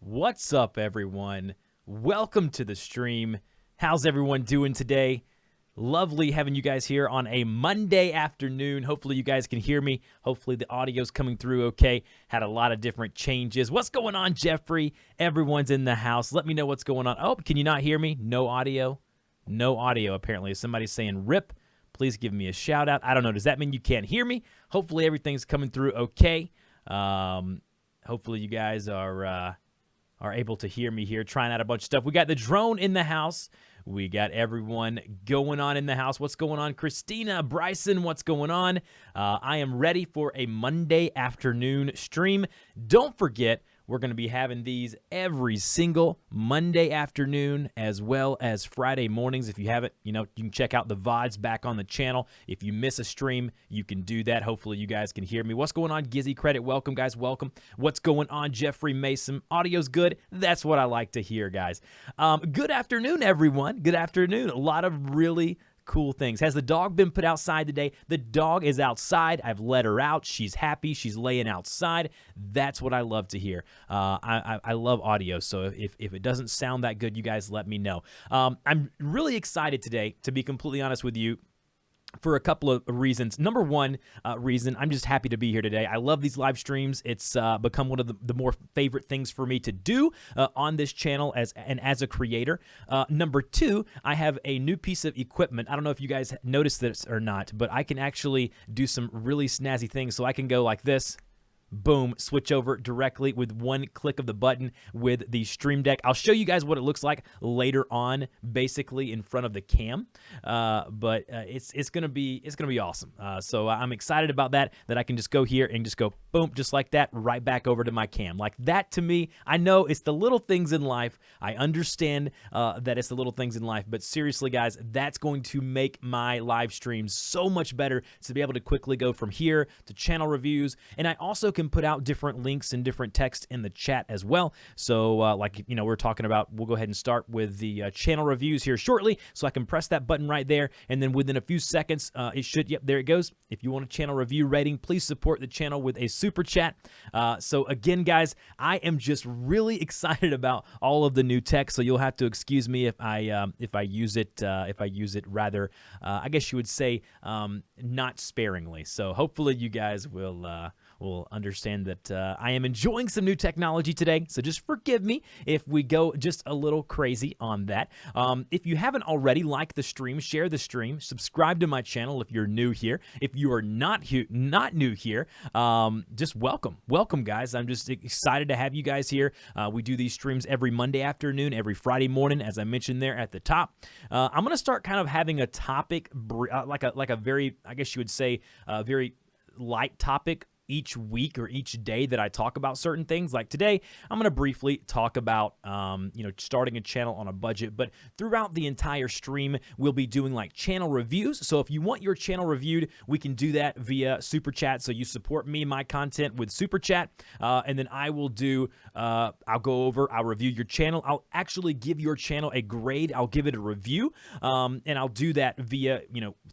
What's up, everyone? Welcome to the stream. How's everyone doing today? Lovely having you guys here on a Monday afternoon. Hopefully you guys can hear me. Hopefully the audio's coming through okay. Had a lot of different changes. What's going on, Jeffrey? Everyone's in the house. Let me know what's going on. Oh, can you not hear me? No audio? No audio, apparently. Somebody's saying rip. Please give me a shout out. I don't know. Does that mean you can't hear me? Hopefully everything's coming through okay. Hopefully you guys are able to hear me here, trying out a bunch of stuff. We got the drone in the house. We got everyone going on in the house. What's going on? Kristina, Bryson, what's going on? I am ready for a Monday afternoon stream. Don't forget, we're going to be having these every single Monday afternoon as well as Friday mornings. If you haven't, you can check out the VODs back on the channel. If you miss a stream, you can do that. Hopefully you guys can hear me. What's going on, Gizzy Credit? Welcome, guys. Welcome. What's going on, Jeffrey Mason? Audio's good. That's what I like to hear, guys. Good afternoon, everyone. Good afternoon. A lot of really cool things. Has the dog been put outside today? The dog is outside. I've let her out. She's happy. She's laying outside. That's what I love to hear. I love audio, so if it doesn't sound that good, you guys let me know. I'm really excited today, to be completely honest with you, for a couple of reasons. Number one reason, I'm just happy to be here today. I love these live streams. It's become one of the more favorite things for me to do on this channel as a creator. Number two, I have a new piece of equipment. I don't know if you guys noticed this or not, but I can actually do some really snazzy things. So I can go like this. Boom, switch over directly with one click of the button with the Stream Deck. I'll show you guys what it looks like later on, basically in front of the cam. But it's gonna be awesome. So I'm excited about that I can just go here and just go boom, just like that, right back over to my cam. Like that, to me, I know it's the little things in life. I understand that it's the little things in life, but seriously, guys, that's going to make my live streams so much better to be able to quickly go from here to channel reviews. And I also can put out different links and different text in the chat as well. So like, we're talking about, we'll go ahead and start with the channel reviews here shortly. So I can press that button right there. And then within a few seconds, it should, yep, there it goes. If you want a channel review rating, please support the channel with a super chat. So again, guys, I am just really excited about all of the new tech. So you'll have to excuse me if I use it rather, I guess you would say, not sparingly. So hopefully you guys will understand that I am enjoying some new technology today, so just forgive me if we go just a little crazy on that. If you haven't already, like the stream, share the stream, subscribe to my channel if you're new here. If you are not new here, just welcome, guys. I'm just excited to have you guys here. We do these streams every Monday afternoon, every Friday morning, as I mentioned there at the top. I'm gonna start kind of having a topic, like a very, I guess you would say, very light topic each week or each day that I talk about certain things. Like today, I'm going to briefly talk about, starting a channel on a budget, but throughout the entire stream, we'll be doing like channel reviews. So if you want your channel reviewed, we can do that via Super Chat. So you support me and my content with Super Chat, and then I will do, I'll review your channel. I'll actually give your channel a grade. I'll give it a review, and I'll do that via,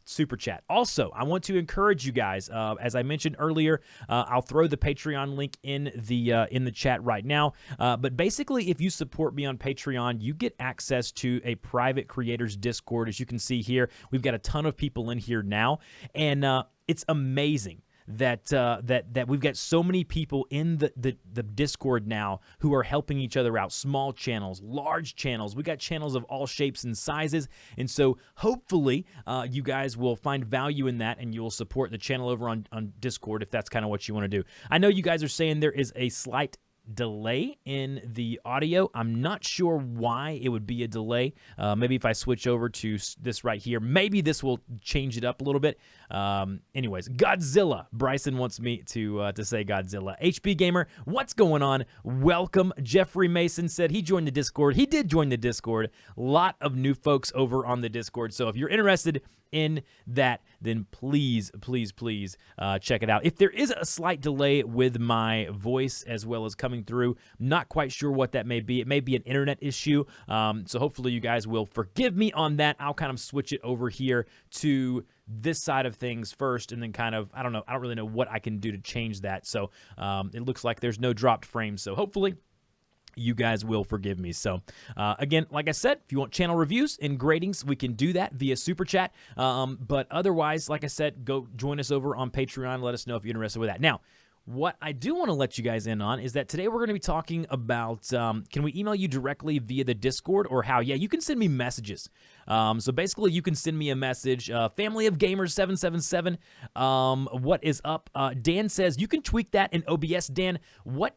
Super Chat. Also, I want to encourage you guys, as I mentioned earlier, I'll throw the Patreon link in the chat right now. But basically, if you support me on Patreon, you get access to a private creators Discord. As you can see here, we've got a ton of people in here now, and it's amazing that we've got so many people in the Discord now who are helping each other out. Small channels, large channels. We got channels of all shapes and sizes, and so hopefully you guys will find value in that, and you will support the channel over on Discord if that's kind of what you want to do. I know you guys are saying there is a slight delay in the audio. I'm not sure why it would be a delay. Maybe if I switch over to this right here, maybe this will change it up a little bit. Anyways, Godzilla. Bryson wants me to say Godzilla. HB Gamer, what's going on? Welcome. Jeffrey Mason said he joined the Discord. He did join the Discord. A lot of new folks over on the Discord. So if you're interested in that, then please check it out. If there is a slight delay with my voice as well as coming through, not quite sure what that may be. It may be an internet issue. So hopefully you guys will forgive me on that. I'll kind of switch it over here to this side of things first, and then kind of, I don't know, I don't really know what I can do to change that. So it looks like there's no dropped frames. So hopefully you guys will forgive me. So, again, like I said, if you want channel reviews and gradings, we can do that via Super Chat. But otherwise, like I said, go join us over on Patreon. Let us know if you're interested with that. Now, what I do want to let you guys in on is that today we're going to be talking about, can we email you directly via the Discord or how? Yeah, you can send me messages. So basically, you can send me a message, Family of Gamers 777, what is up? Dan says, you can tweak that in OBS. Dan, what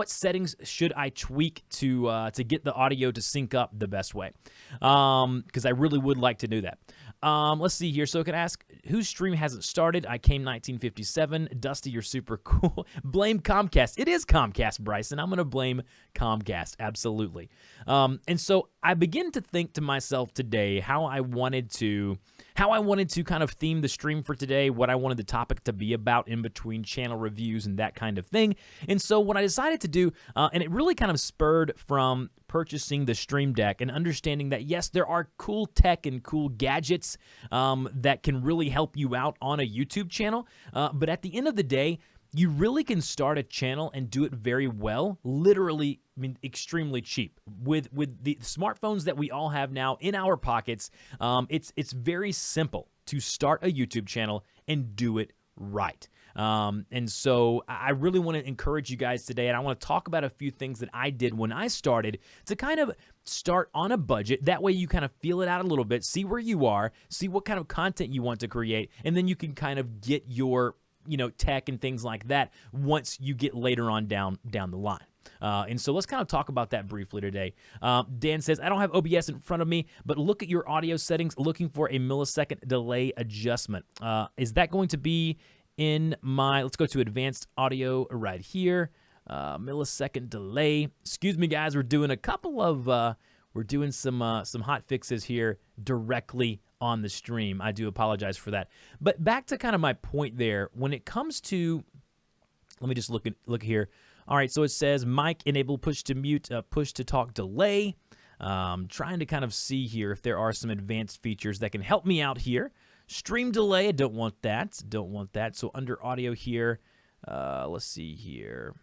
settings should I tweak to get the audio to sync up the best way? Because I really would like to do that. Let's see here. So I can ask, whose stream hasn't started? I came 1957. Dusty, you're super cool. Blame Comcast. It is Comcast, Bryson. I'm going to blame Comcast. Absolutely. And so I begin to think to myself today how I wanted to kind of theme the stream for today, what I wanted the topic to be about in between channel reviews and that kind of thing. And so what I decided to do, and it really kind of spurred from purchasing the Stream Deck and understanding that, yes, there are cool tech and cool gadgets that can really help you out on a YouTube channel. But at the end of the day, you really can start a channel and do it very well, literally, I mean, extremely cheap. With the smartphones that we all have now in our pockets, it's very simple to start a YouTube channel and do it right. And so I really want to encourage you guys today, and I want to talk about a few things that I did when I started to kind of start on a budget. That way you kind of feel it out a little bit, see where you are, see what kind of content you want to create, and then you can kind of get your tech and things like that once you get later on down the line. And so let's kind of talk about that briefly today. Dan says, I don't have OBS in front of me, but look at your audio settings, looking for a millisecond delay adjustment. Is that going to be in my, let's go to advanced audio right here, millisecond delay. Excuse me, guys, we're doing a couple of, we're doing some hot fixes here directly on the stream. I do apologize for that. But back to kind of my point there, when it comes to, let me just look here. All right, so it says mic enable push to mute, push to talk delay. Trying to kind of see here if there are some advanced features that can help me out here. Stream delay, I don't want that. Don't want that. So under audio here, let's see here.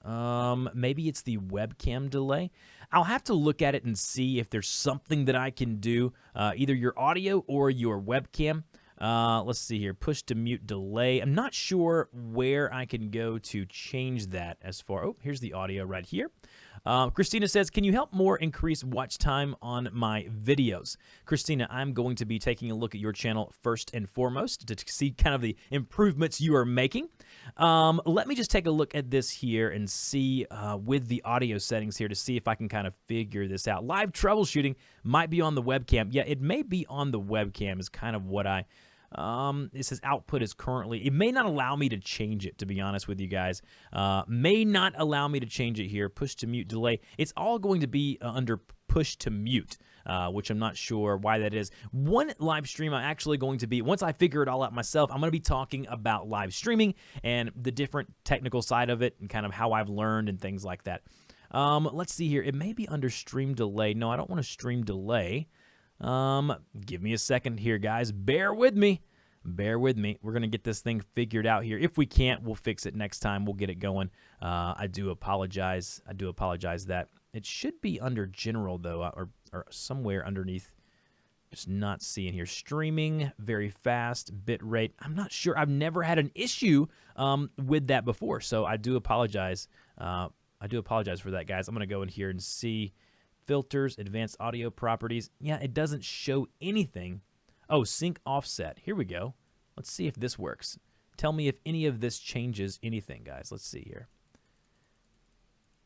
Maybe it's the webcam delay. I'll have to look at it and see if there's something that I can do, either your audio or your webcam. Let's see here, push to mute delay. I'm not sure where I can go to change that as far. Oh, here's the audio right here. Kristina says, can you help more increase watch time on my videos? Kristina, I'm going to be taking a look at your channel first and foremost to see kind of the improvements you are making. Let me just take a look at this here and see with the audio settings here to see if I can kind of figure this out. Live troubleshooting might be on the webcam. Yeah, it may be on the webcam is kind of what I... it says output is currently, it may not allow me to change it, to be honest with you guys. May not allow me to change it here. Push to mute delay. It's all going to be under push to mute, which I'm not sure why that is. One live stream I'm actually going to be, once I figure it all out myself, I'm going to be talking about live streaming and the different technical side of it and kind of how I've learned and things like that. Let's see here. It may be under stream delay. No, I don't want to stream delay. Give me a second here, guys. Bear with me. Bear with me. We're going to get this thing figured out here. If we can't, we'll fix it next time. We'll get it going. I do apologize. I do apologize that. It should be under general, though, or somewhere underneath. Just not seeing here. Streaming, very fast, bit rate. I'm not sure. I've never had an issue with that before, so I do apologize. I do apologize for that, guys. I'm going to go in here and see filters, advanced audio properties. Yeah, it doesn't show anything. Oh, sync offset. Here we go. Let's see if this works. Tell me if any of this changes anything, guys. Let's see here.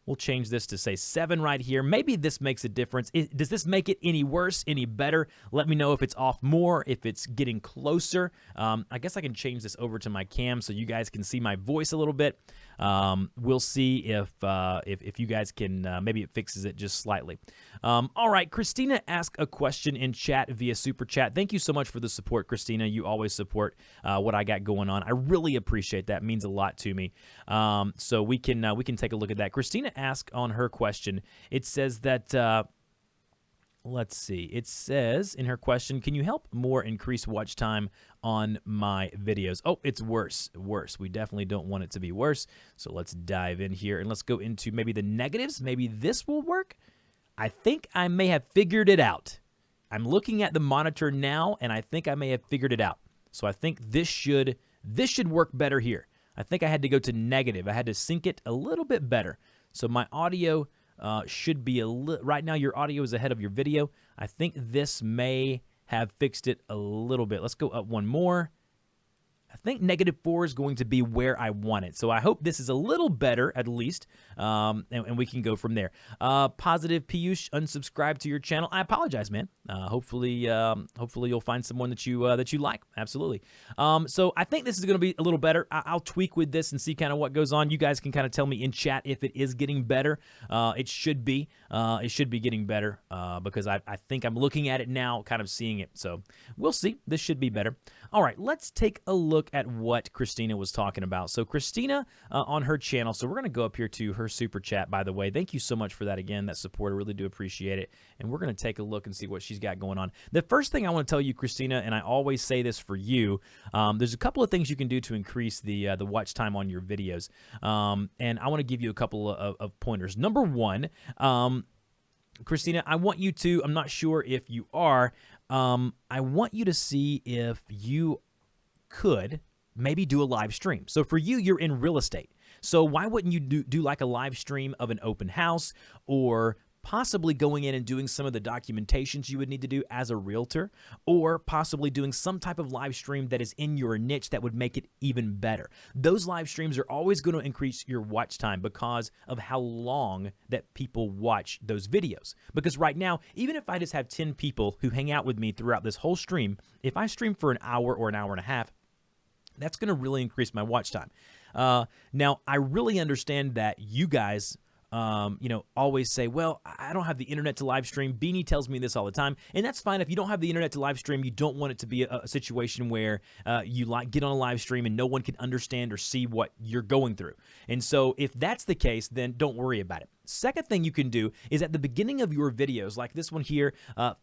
We'll change this to, say, 7 right here. Maybe this makes a difference. Does this make it any worse, any better? Let me know if it's off more, if it's getting closer. I guess I can change this over to my cam so you guys can see my voice a little bit. We'll see if you guys can, maybe it fixes it just slightly. All right, Kristina asked a question in chat via Super Chat. Thank you so much for the support, Kristina. You always support what I got going on. I really appreciate that. It means a lot to me. So we can take a look at that. Kristina asked on her question, it says that, let's see, it says in her question, can you help more increase watch time on my videos. Oh, it's worse. We definitely don't want it to be worse. So let's dive in here and let's go into maybe the negatives. Maybe this will work. I think I may have figured it out. I'm looking at the monitor now, and I think I may have figured it out. So I think this should work better here. I think I had to go to negative. I had to sync it a little bit better. So my audio should be right now your audio is ahead of your video. I think this may have fixed it a little bit. Let's go up one more. I think -4 is going to be where I want it. So I hope this is a little better at least, and we can go from there. Positive Piyush, unsubscribe to your channel. I apologize, man. Hopefully you'll find someone that you like. Absolutely. So I think this is going to be a little better. I'll tweak with this and see kind of what goes on. You guys can kind of tell me in chat if it is getting better. It should be. It should be getting better because I think I'm looking at it now, kind of seeing it. So we'll see. This should be better. All right, let's take a look at what Kristina was talking about. So Kristina on her channel, so we're going to go up here to her super chat, by the way. Thank you so much for that again, that support. I really do appreciate it. And we're going to take a look and see what she's got going on. The first thing I want to tell you, Kristina, and I always say this for you, there's a couple of things you can do to increase the watch time on your videos. And I want to give you a couple of pointers. Number one, Kristina, I want you to, I'm not sure if you are, I want you to see if you could maybe do a live stream. So for you, you're in real estate. So why wouldn't you do like a live stream of an open house, or possibly going in and doing some of the documentations you would need to do as a realtor, or possibly doing some type of live stream that is in your niche that would make it even better. Those live streams are always going to increase your watch time because of how long that people watch those videos. Because right now, even if I just have 10 people who hang out with me throughout this whole stream, if I stream for an hour or an hour and a half, that's going to really increase my watch time. Now, I really understand that you guys always say, well, I don't have the internet to live stream. Beanie tells me this all the time. And that's fine. If you don't have the internet to live stream, you don't want it to be a situation where you get on a live stream and no one can understand or see what you're going through. And so if that's the case, then don't worry about it. Second thing you can do is at the beginning of your videos, like this one here,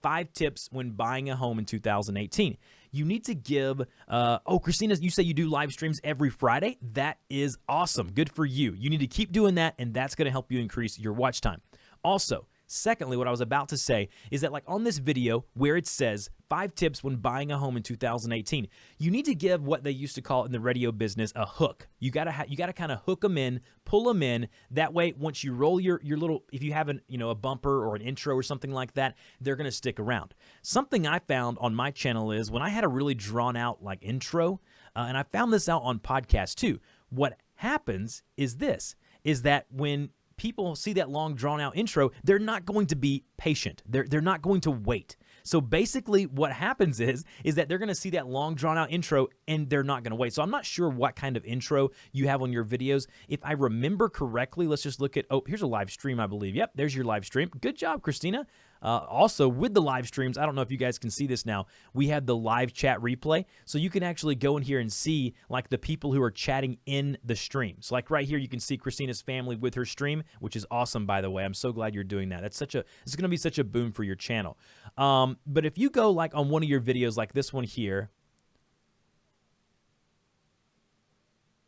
5 tips when buying a home in 2018. You need to give, Kristina, you say you do live streams every Friday. That is awesome. Good for you. You need to keep doing that, and that's going to help you increase your watch time. Also, secondly, what I was about to say is that like on this video where it says 5 tips when buying a home in 2018, you need to give what they used to call in the radio business a hook. You gotta kind of hook them in, pull them in. That way, once you roll your little, if you have a bumper or an intro or something like that, they're gonna stick around. Something I found on my channel is when I had a really drawn out like intro, and I found this out on podcasts too. What happens is that when people see that long drawn out intro, they're not going to be patient. They're not going to wait. So basically what happens is that they're going to see that long drawn out intro and they're not going to wait. So I'm not sure what kind of intro you have on your videos. If I remember correctly, let's just look at, here's a live stream, I believe. Yep, there's your live stream. Good job, Kristina. Also, with the live streams, I don't know if you guys can see this now, we have the live chat replay. So you can actually go in here and see like the people who are chatting in the stream. So like right here, you can see Kristina's family with her stream, which is awesome, by the way. I'm so glad you're doing that. It's going to be such a boom for your channel. But if you go like on one of your videos like this one here,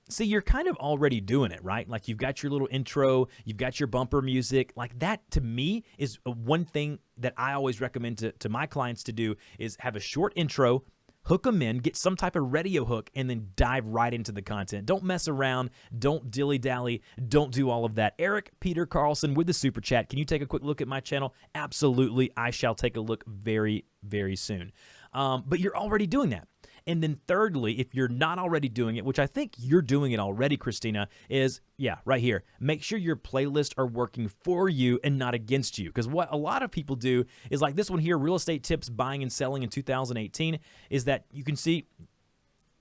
see, you're kind of already doing it, right? Like you've got your little intro, you've got your bumper music. Like that, to me, is one thing that I always recommend to my clients to do is have a short intro, hook them in, get some type of radio hook, and then dive right into the content. Don't mess around. Don't dilly-dally. Don't do all of that. Eric Peter Carlson with the super chat. Can you take a quick look at my channel? Absolutely. I shall take a look very, very soon. But you're already doing that. And then thirdly, if you're not already doing it, which I think you're doing it already, Kristina, is, right here, make sure your playlists are working for you and not against you. Because what a lot of people do is like this one here, Real Estate Tips Buying and Selling in 2018, is that you can see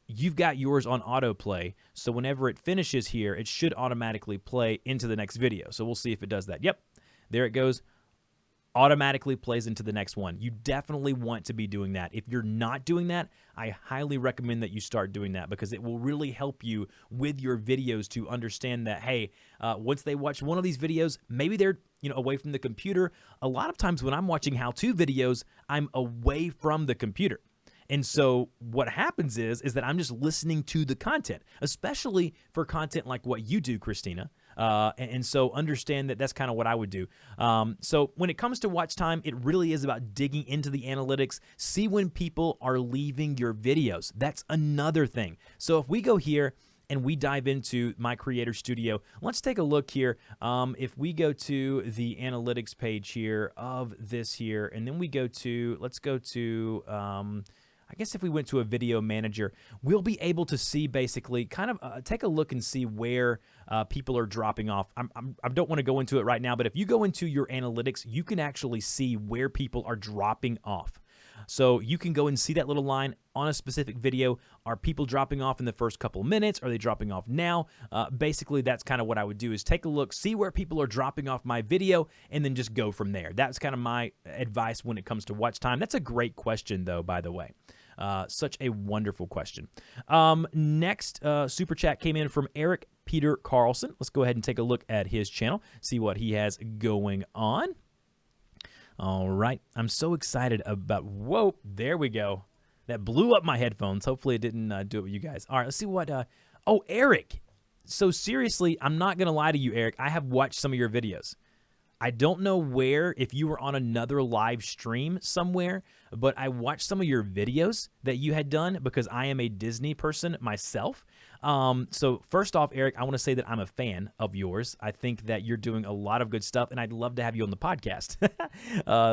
you've got yours on autoplay. So whenever it finishes here, it should automatically play into the next video. So we'll see if it does that. Yep, there it goes. Automatically plays into the next one. You definitely want to be doing that. If you're not doing that, I highly recommend that you start doing that because it will really help you with your videos to understand that, hey, once they watch one of these videos, maybe they're away from the computer. A lot of times when I'm watching how-to videos, I'm away from the computer. And so what happens is that I'm just listening to the content, especially for content like what you do, Kristina. And so understand that that's kind of what I would do. So when it comes to watch time, it really is about digging into the analytics, see when people are leaving your videos. That's another thing. So if we go here and we dive into my Creator Studio, let's take a look here. If we go to the analytics page here of this here, and then we go to, let's go to, I guess if we went to a video manager, we'll be able to see basically kind of take a look and see where people are dropping off. I don't want to go into it right now, but if you go into your analytics, you can actually see where people are dropping off. So you can go and see that little line on a specific video. Are people dropping off in the first couple minutes? Are they dropping off now? Basically, that's kind of what I would do, is take a look, see where people are dropping off my video, and then just go from there. That's kind of my advice when it comes to watch time. That's a great question, though, by the way. Such a wonderful question. Next super chat came in from Eric Peter Carlson. Let's go ahead and take a look at his channel, see what he has going on. All right. I'm so excited about, whoa, there we go. That blew up my headphones. Hopefully it didn't do it with you guys. All right, let's see what, oh, Eric. So seriously, I'm not going to lie to you, Eric. I have watched some of your videos. I don't know where, if you were on another live stream somewhere, but I watched some of your videos that you had done because I am a Disney person myself. So first off, Eric, I want to say that I'm a fan of yours. I think that you're doing a lot of good stuff, and I'd love to have you on the podcast.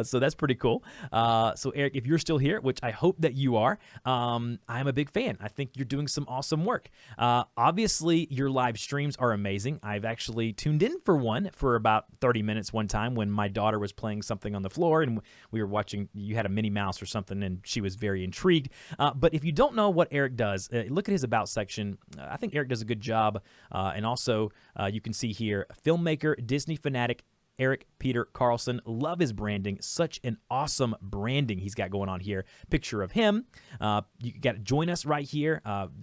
So that's pretty cool. So Eric, if you're still here, which I hope that you are, I'm a big fan. I think you're doing some awesome work. Obviously, your live streams are amazing. I've actually tuned in for one for about 30 minutes one time when my daughter was playing something on the floor, and we were watching, you had a Minnie Mouse or something, and she was very intrigued. But if you don't know what Eric does, look at his About section. I think Eric does a good job. And also, you can see here, filmmaker, Disney fanatic, Eric Peter Carlson. Love his branding. Such an awesome branding he's got going on here. Picture of him. You got to join us right here,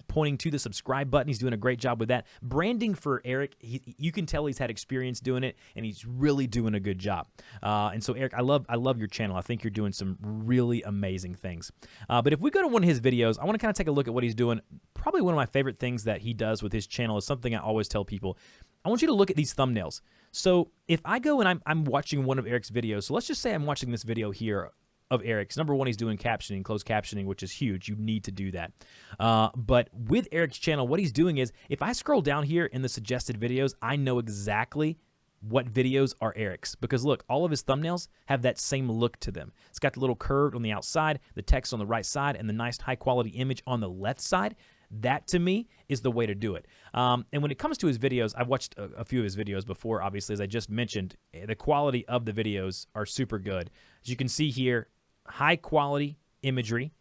pointing to the subscribe button. He's doing a great job with that. Branding for Eric, you can tell he's had experience doing it, and he's really doing a good job. And so, Eric, I love your channel. I think you're doing some really amazing things. But if we go to one of his videos, I want to kind of take a look at what he's doing. Probably one of my favorite things that he does with his channel is something I always tell people. I want you to look at these thumbnails. So if I go and I'm watching one of Eric's videos, so let's just say I'm watching this video here of Eric's. Number one, he's doing captioning, closed captioning, which is huge. You need to do that. But with Eric's channel, what he's doing is, if I scroll down here in the suggested videos, I know exactly what videos are Eric's, because look, all of his thumbnails have that same look to them. It's got the little curve on the outside, the text on the right side, and the nice high quality image on the left side. That, to me, is the way to do it. And when it comes to his videos, I've watched a few of his videos before, obviously, as I just mentioned. The quality of the videos are super good. As you can see here, high quality imagery,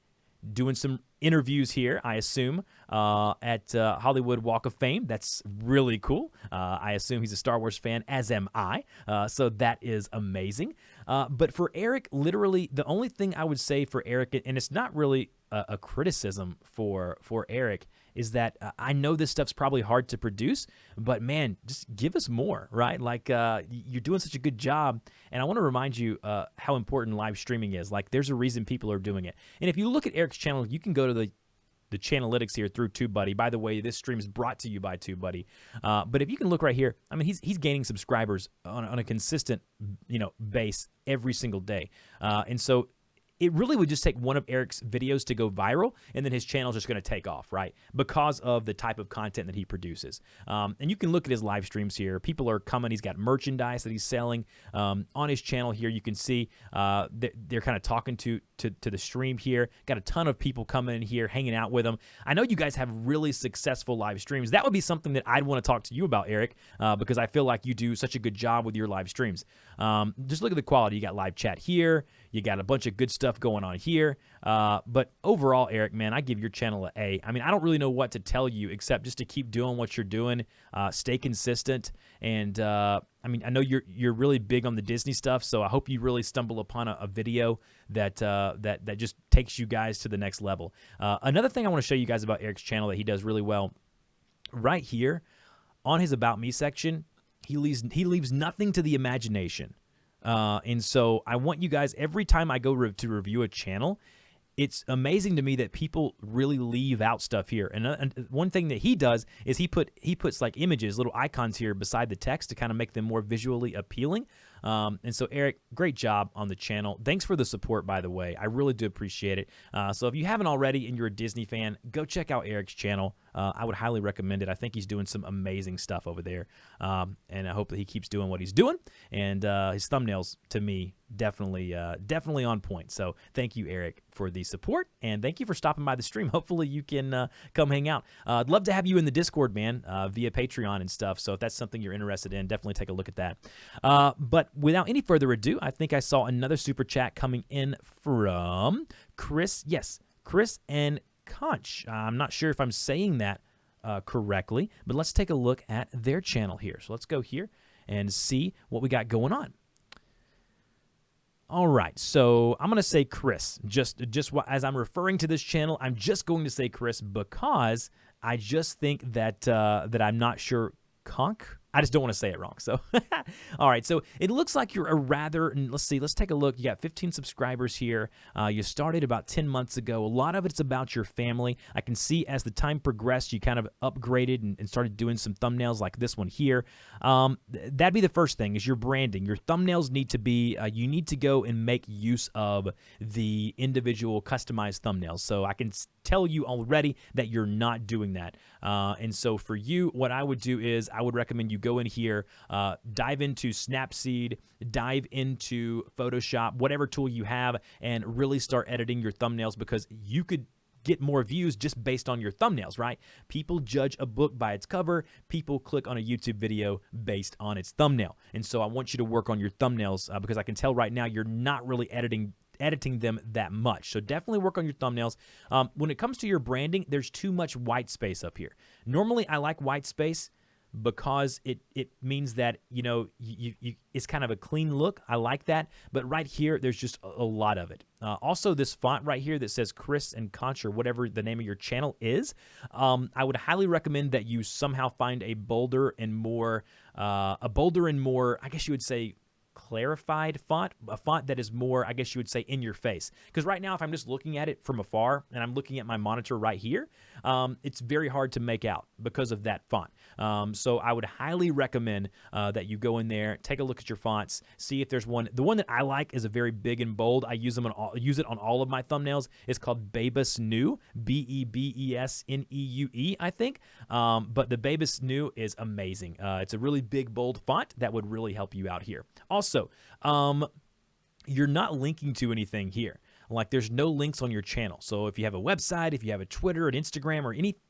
doing some interviews here, I assume, at Hollywood Walk of Fame. That's really cool. I assume he's a Star Wars fan, as am I. So that is amazing. But for Eric, literally, the only thing I would say for Eric, and it's not really a criticism for Eric, is that I know this stuff's probably hard to produce, but man, just give us more, right? Like, you're doing such a good job, and I want to remind you how important live streaming is. Like, there's a reason people are doing it. And if you look at Eric's channel, you can go to the Channelytics here through TubeBuddy. By the way, this stream is brought to you by TubeBuddy. But if you can look right here, I mean, he's gaining subscribers on a consistent, base every single day. And so it really would just take one of Eric's videos to go viral, and then his channel is just going to take off, right? Because of the type of content that he produces. And you can look at his live streams here. People are coming. He's got merchandise that he's selling. On his channel here, you can see they're kind of talking to the stream here. Got a ton of people coming in here, hanging out with him. I know you guys have really successful live streams. That would be something that I'd want to talk to you about, Eric, because I feel like you do such a good job with your live streams. Just look at the quality. You got live chat here. You got a bunch of good stuff going on here. But overall, Eric, man, I give your channel an A. I mean, I don't really know what to tell you except just to keep doing what you're doing, stay consistent, and I mean, I know you're really big on the Disney stuff, so I hope you really stumble upon a video that just takes you guys to the next level. Another thing I want to show you guys about Eric's channel that he does really well, right here on his About Me section, he leaves nothing to the imagination. And so I want you guys, every time I go to review a channel, it's amazing to me that people really leave out stuff here. And one thing that he does is he puts like images, little icons here beside the text to kind of make them more visually appealing. And so, Eric, great job on the channel. Thanks for the support, by the way. I really do appreciate it. So if you haven't already and you're a Disney fan, go check out Eric's channel. I would highly recommend it. I think he's doing some amazing stuff over there. And I hope that he keeps doing what he's doing. And his thumbnails, to me, definitely on point. So thank you, Eric, for the support. And thank you for stopping by the stream. Hopefully you can come hang out. I'd love to have you in the Discord, man, via Patreon and stuff. So if that's something you're interested in, definitely take a look at that. But without any further ado, I think I saw another super chat coming in from Chris. Yes, Chris and Conch. I'm not sure if I'm saying that correctly, but let's take a look at their channel here. So let's go here and see what we got going on. All right, so I'm going to say Chris. Just as I'm referring to this channel, I'm just going to say Chris because I just think that that I'm not sure Conch. I just don't want to say it wrong. So, all right. So it looks like you're a rather, let's see, let's take a look. You got 15 subscribers here. You started about 10 months ago. A lot of it's about your family. I can see as the time progressed, you kind of upgraded and started doing some thumbnails like this one here. That'd be the first thing is your branding. Your thumbnails need to be, you need to go and make use of the individual customized thumbnails. So I can tell you already that you're not doing that. And so for you, what I would do is I would recommend you go in here, dive into Snapseed, dive into Photoshop, whatever tool you have, and really start editing your thumbnails because you could get more views just based on your thumbnails, right? People judge a book by its cover. People click on a YouTube video based on its thumbnail. And so I want you to work on your thumbnails because I can tell right now you're not really editing them that much. So definitely work on your thumbnails. When it comes to your branding, there's too much white space up here. Normally, I like white space because it means that, you know, it's kind of a clean look. I like that. But right here, there's just a lot of it. Also, this font right here that says Chris and Conch or whatever the name of your channel is, I would highly recommend that you somehow find a bolder and more, I guess you would say, clarified font, a font that is more, I guess you would say, in your face. Because right now, if I'm just looking at it from afar and I'm looking at my monitor right here, it's very hard to make out because of that font. So I would highly recommend that you go in there, take a look at your fonts, see if there's one. The one that I like is a very big and bold. I use it on all of my thumbnails. It's called Bebesnew, Bebesneue, I think. But the Bebesnew is amazing. It's a really big, bold font that would really help you out here. Also, you're not linking to anything here. Like there's no links on your channel. So if you have a website, if you have a Twitter, an Instagram, or anything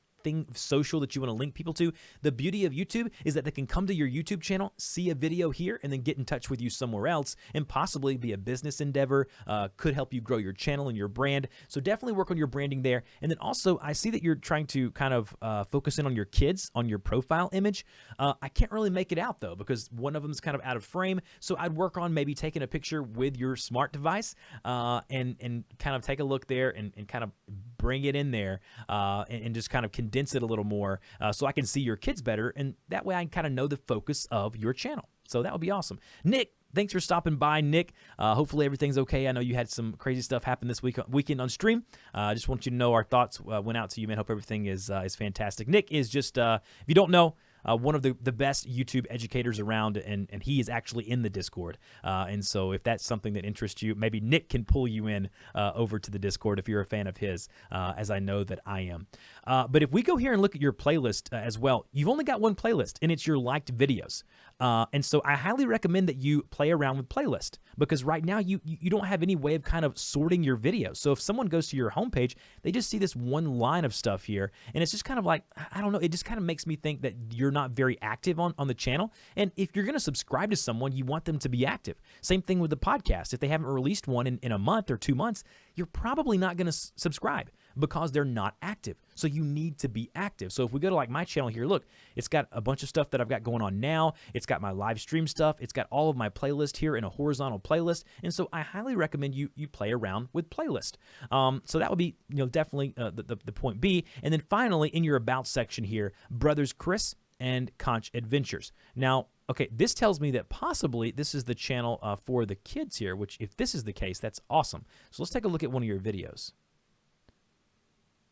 social that you want to link people to, the beauty of YouTube is that they can come to your YouTube channel, see a video here, and then get in touch with you somewhere else and possibly be a business endeavor, could help you grow your channel and your brand. So definitely work on your branding there. And then also, I see that you're trying to kind of focus in on your kids, on your profile image. I can't really make it out though, because one of them is kind of out of frame. So I'd work on maybe taking a picture with your smart device and kind of take a look there and kind of bring it in there and just kind of condense it a little more so I can see your kids better, and that way I kind of know the focus of your channel. So that would be awesome. Nick, thanks for stopping by, Nick. Hopefully everything's okay. I know you had some crazy stuff happen this weekend on stream. I just want you to know our thoughts went out to you, man. Hope everything is fantastic. Nick is just, if you don't know, one of the best YouTube educators around, and he is actually in the Discord. And so if that's something that interests you, maybe Nick can pull you in over to the Discord if you're a fan of his, as I know that I am. But if we go here and look at your playlist as well, you've only got one playlist, and it's your liked videos. And so I highly recommend that you play around with playlist, because right now you don't have any way of kind of sorting your videos. So if someone goes to your homepage, they just see this one line of stuff here, and it's just kind of like, I don't know, it just kind of makes me think that you're not very active on the channel. And if you're going to subscribe to someone, you want them to be active. Same thing with the podcast. If they haven't released one in a month or 2 months, you're probably not going to subscribe because they're not active. So you need to be active. So if we go to like my channel here, look, it's got a bunch of stuff that I've got going on now. It's got my live stream stuff. It's got all of my playlist here in a horizontal playlist. And so I highly recommend you play around with playlist. So that would be, definitely the point B. And then finally, in your about section here, Brothers Chris and Conch Adventures. Now, okay, this tells me that possibly this is the channel for the kids here, which if this is the case, that's awesome. So let's take a look at one of your videos.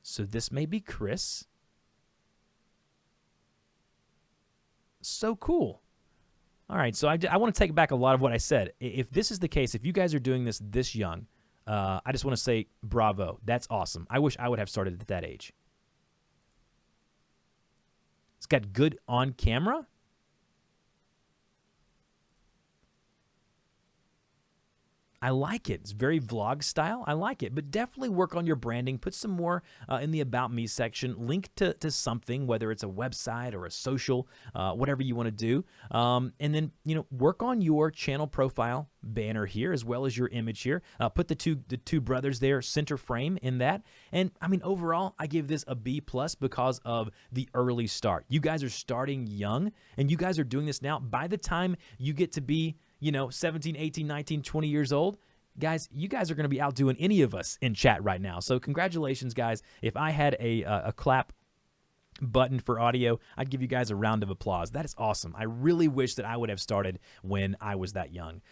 So this may be Chris. So cool. All right, so I want to take back a lot of what I said. If this is the case, if you guys are doing this young, I just want to say bravo. That's awesome. I wish I would have started at that age. It's got good on camera. I like it. It's very vlog style. I like it. But definitely work on your branding. Put some more in the About Me section. Link to something, whether it's a website or a social, whatever you want to do. And then, work on your channel profile banner here as well as your image here. Put the two brothers there, center frame in that. And, I mean, overall, I give this a B+ because of the early start. You guys are starting young, and you guys are doing this now. By the time you get to be 17, 18, 19, 20 years old, guys, you guys are going to be outdoing any of us in chat right now. So congratulations, guys. If I had a clap button for audio, I'd give you guys a round of applause. That is awesome. I really wish that I would have started when I was that young.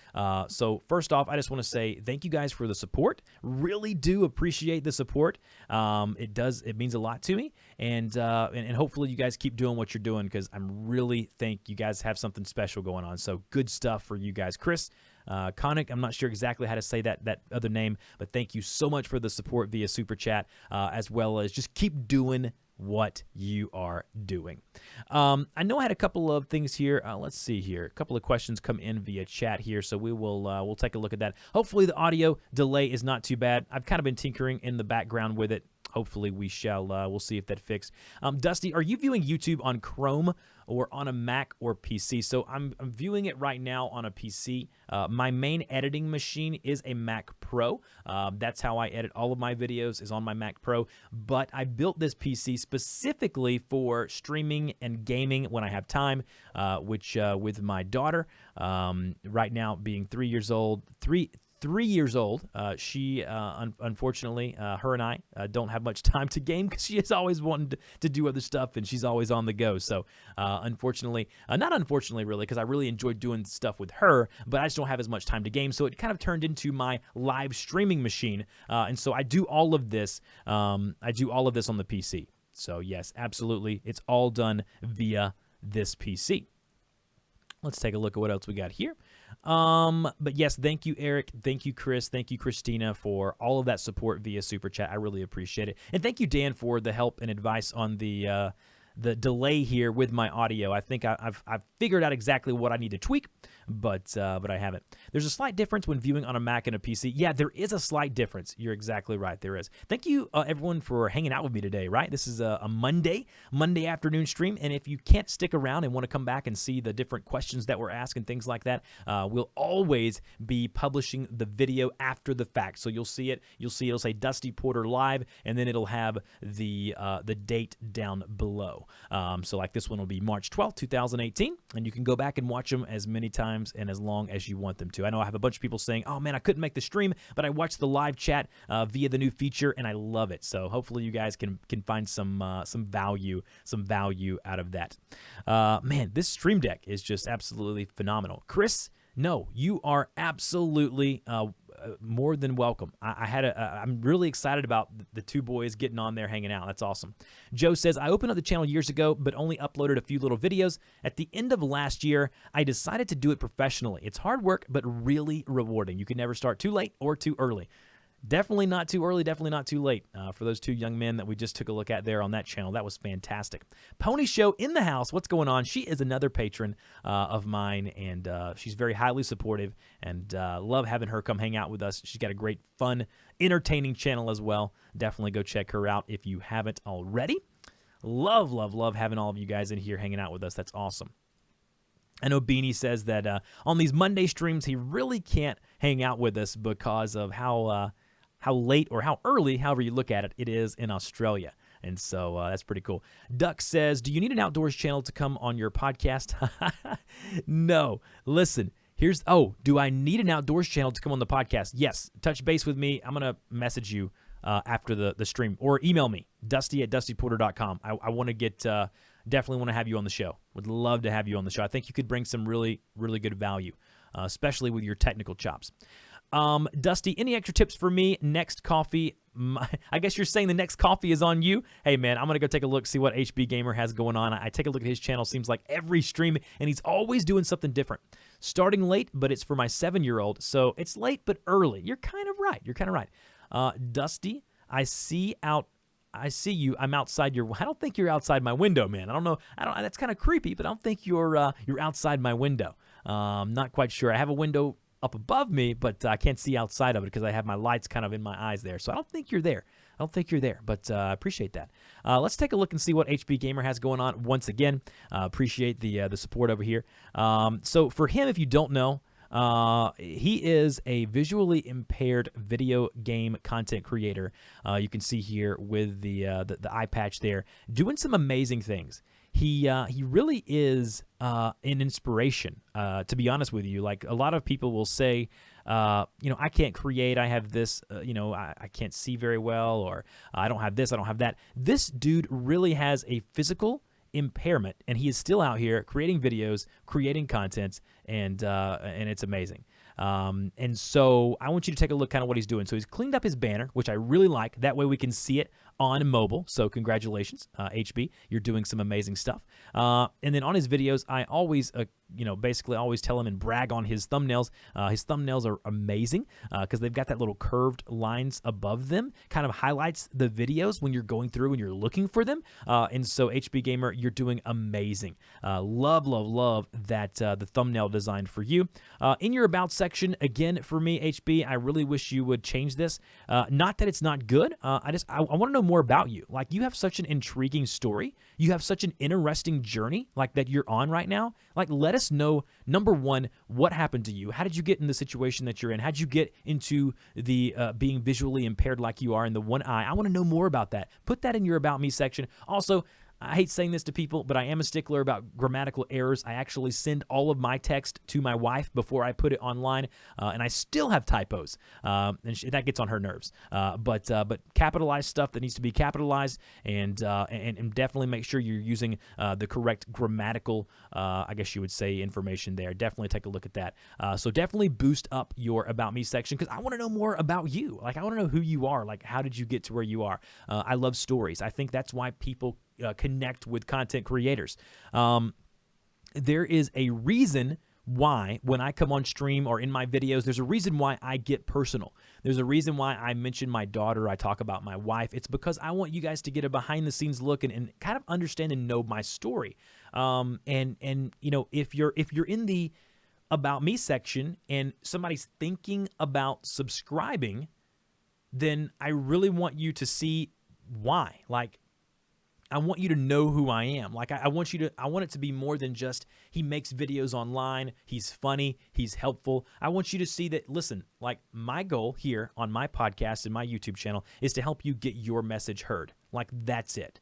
So first off, I just want to say thank you guys for the support. Really do appreciate the support. It means a lot to me, and hopefully you guys keep doing what you're doing, because I'm really think you guys have something special going on. So good stuff for you guys. Chris, Conch, I'm not sure exactly how to say that other name, but thank you so much for the support via Super Chat, as well as just keep doing what you are doing. I know I had a couple of things here. Let's see here. A couple of questions come in via chat here, so we'll take a look at that. Hopefully the audio delay is not too bad. I've kind of been tinkering in the background with it. Hopefully we'll see if that fixed. Dusty, are you viewing YouTube on Chrome or on a Mac or PC? So I'm viewing it right now on a PC. My main editing machine is a Mac Pro. That's how I edit all of my videos, is on my Mac Pro. But I built this PC specifically for streaming and gaming when I have time, which with my daughter, right now being 3 years old, 3 years old. She, unfortunately, her and I don't have much time to game, because she is always wanting to do other stuff, and she's always on the go. So, unfortunately, not unfortunately, really, because I really enjoy doing stuff with her, but I just don't have as much time to game. So it kind of turned into my live streaming machine, and so I do all of this. on the PC. So yes, absolutely, it's all done via this PC. Let's take a look at what else we got here. But yes, thank you, Eric. Thank you, Chris. Thank you, Kristina, for all of that support via Super Chat. I really appreciate it. And thank you, Dan, for the help and advice on the delay here with my audio. I think I've figured out exactly what I need to tweak, but I haven't. There's a slight difference when viewing on a Mac and a PC. Yeah, there is a slight difference. You're exactly right. There is. Thank you, everyone, for hanging out with me today, right? This is a Monday afternoon stream, and if you can't stick around and want to come back and see the different questions that were asked and things like that, we'll always be publishing the video after the fact. So you'll see it. It'll say Dusty Porter Live, and then it'll have the date down below. So like this one will be March 12th, 2018, and you can go back and watch them as many times and as long as you want them to. I know I have a bunch of people saying, oh man, I couldn't make the stream, but I watched the live chat via the new feature, and I love it. So hopefully you guys can find some value out of that. Man, this stream deck is just absolutely phenomenal. Chris, no, you are absolutely more than welcome. I'm really excited about the two boys getting on there hanging out. That's awesome. Joe says, I opened up the channel years ago, but only uploaded a few little videos. At the end of last year, I decided to do it professionally. It's hard work, but really rewarding. You can never start too late or too early. Definitely not too early, definitely not too late. For those two young men that we just took a look at there on that channel, that was fantastic. Pony Show in the house, what's going on? She is another patron of mine, and she's very highly supportive, and love having her come hang out with us. She's got a great, fun, entertaining channel as well. Definitely go check her out if you haven't already. Love, love, love having all of you guys in here hanging out with us. That's awesome. I know Beanie says that on these Monday streams, he really can't hang out with us because of how late or how early, however you look at it, it is in Australia. And so that's pretty cool. Duck says, do you need an outdoors channel to come on your podcast? No. Listen, do I need an outdoors channel to come on the podcast? Yes. Touch base with me. I'm going to message you after the stream, or email me, dusty@dustyporter.com. I want to get, definitely want to have you on the show. Would love to have you on the show. I think you could bring some really, really good value, especially with your technical chops. Dusty, any extra tips for me? Next coffee I guess you're saying the next coffee is on you. Hey, man, I'm going to go take a look, see what HB Gamer has going on. I take a look at his channel. Seems like every stream, and he's always doing something different. Starting late, but it's for my 7-year-old, so it's late but early. You're kind of right. You're kind of right. Dusty, I see you. I'm outside your. I don't think you're outside my window, man. I don't know. That's kind of creepy, but I don't think you're outside my window. Not quite sure. I have a window up above me, but I can't see outside of it because I have my lights kind of in my eyes there. So I don't think you're there. But I appreciate that. Let's take a look and see what HB Gamer has going on once again. Appreciate the support over here. So for him, if you don't know, he is a visually impaired video game content creator. You can see here with the eye patch there, doing some amazing things. He really is an inspiration, to be honest with you. Like, a lot of people will say, I can't create, I have this, I can't see very well, or I don't have this, I don't have that. This dude really has a physical impairment, and he is still out here creating videos, creating content, and it's amazing. And so I want you to take a look kind of what he's doing. So he's cleaned up his banner, which I really like. That way we can see it on mobile. So congratulations, HB. You're doing some amazing stuff. And then on his videos, I always, basically always tell him and brag on his thumbnails. His thumbnails are amazing because they've got that little curved lines above them. Kind of highlights the videos when you're going through and you're looking for them. And so HB Gamer, you're doing amazing. Love that the thumbnail design for you. In your About section, again, for me, HB, I really wish you would change this. Not that it's not good. I want to know more about you. Like, you have such an intriguing story. You have such an interesting journey, like, that you're on right now. Like, let us know, number one, what happened to you? How did you get in the situation that you're in? How did you get into the being visually impaired like you are in the one eye? I want to know more about that. Put that in your About Me section. Also, I hate saying this to people, but I am a stickler about grammatical errors. I actually send all of my text to my wife before I put it online, and I still have typos, and that gets on her nerves. But capitalized stuff that needs to be capitalized, and definitely make sure you're using the correct grammatical, I guess you would say, information there. Definitely take a look at that. So definitely boost up your About Me section, because I want to know more about you. Like, I want to know who you are. Like, how did you get to where you are? I love stories. I think that's why people connect with content creators. There is a reason why when I come on stream or in my videos, there's a reason why I get personal. There's a reason why I mention my daughter, I talk about my wife. It's because I want you guys to get a behind the scenes look and kind of understand and know my story. If you're in the About Me section and somebody's thinking about subscribing, then I really want you to see why. Like, I want you to know who I am. Like, I want it to be more than just he makes videos online, he's funny, he's helpful. I want you to see that, listen, like, my goal here on my podcast and my YouTube channel is to help you get your message heard. Like, that's it.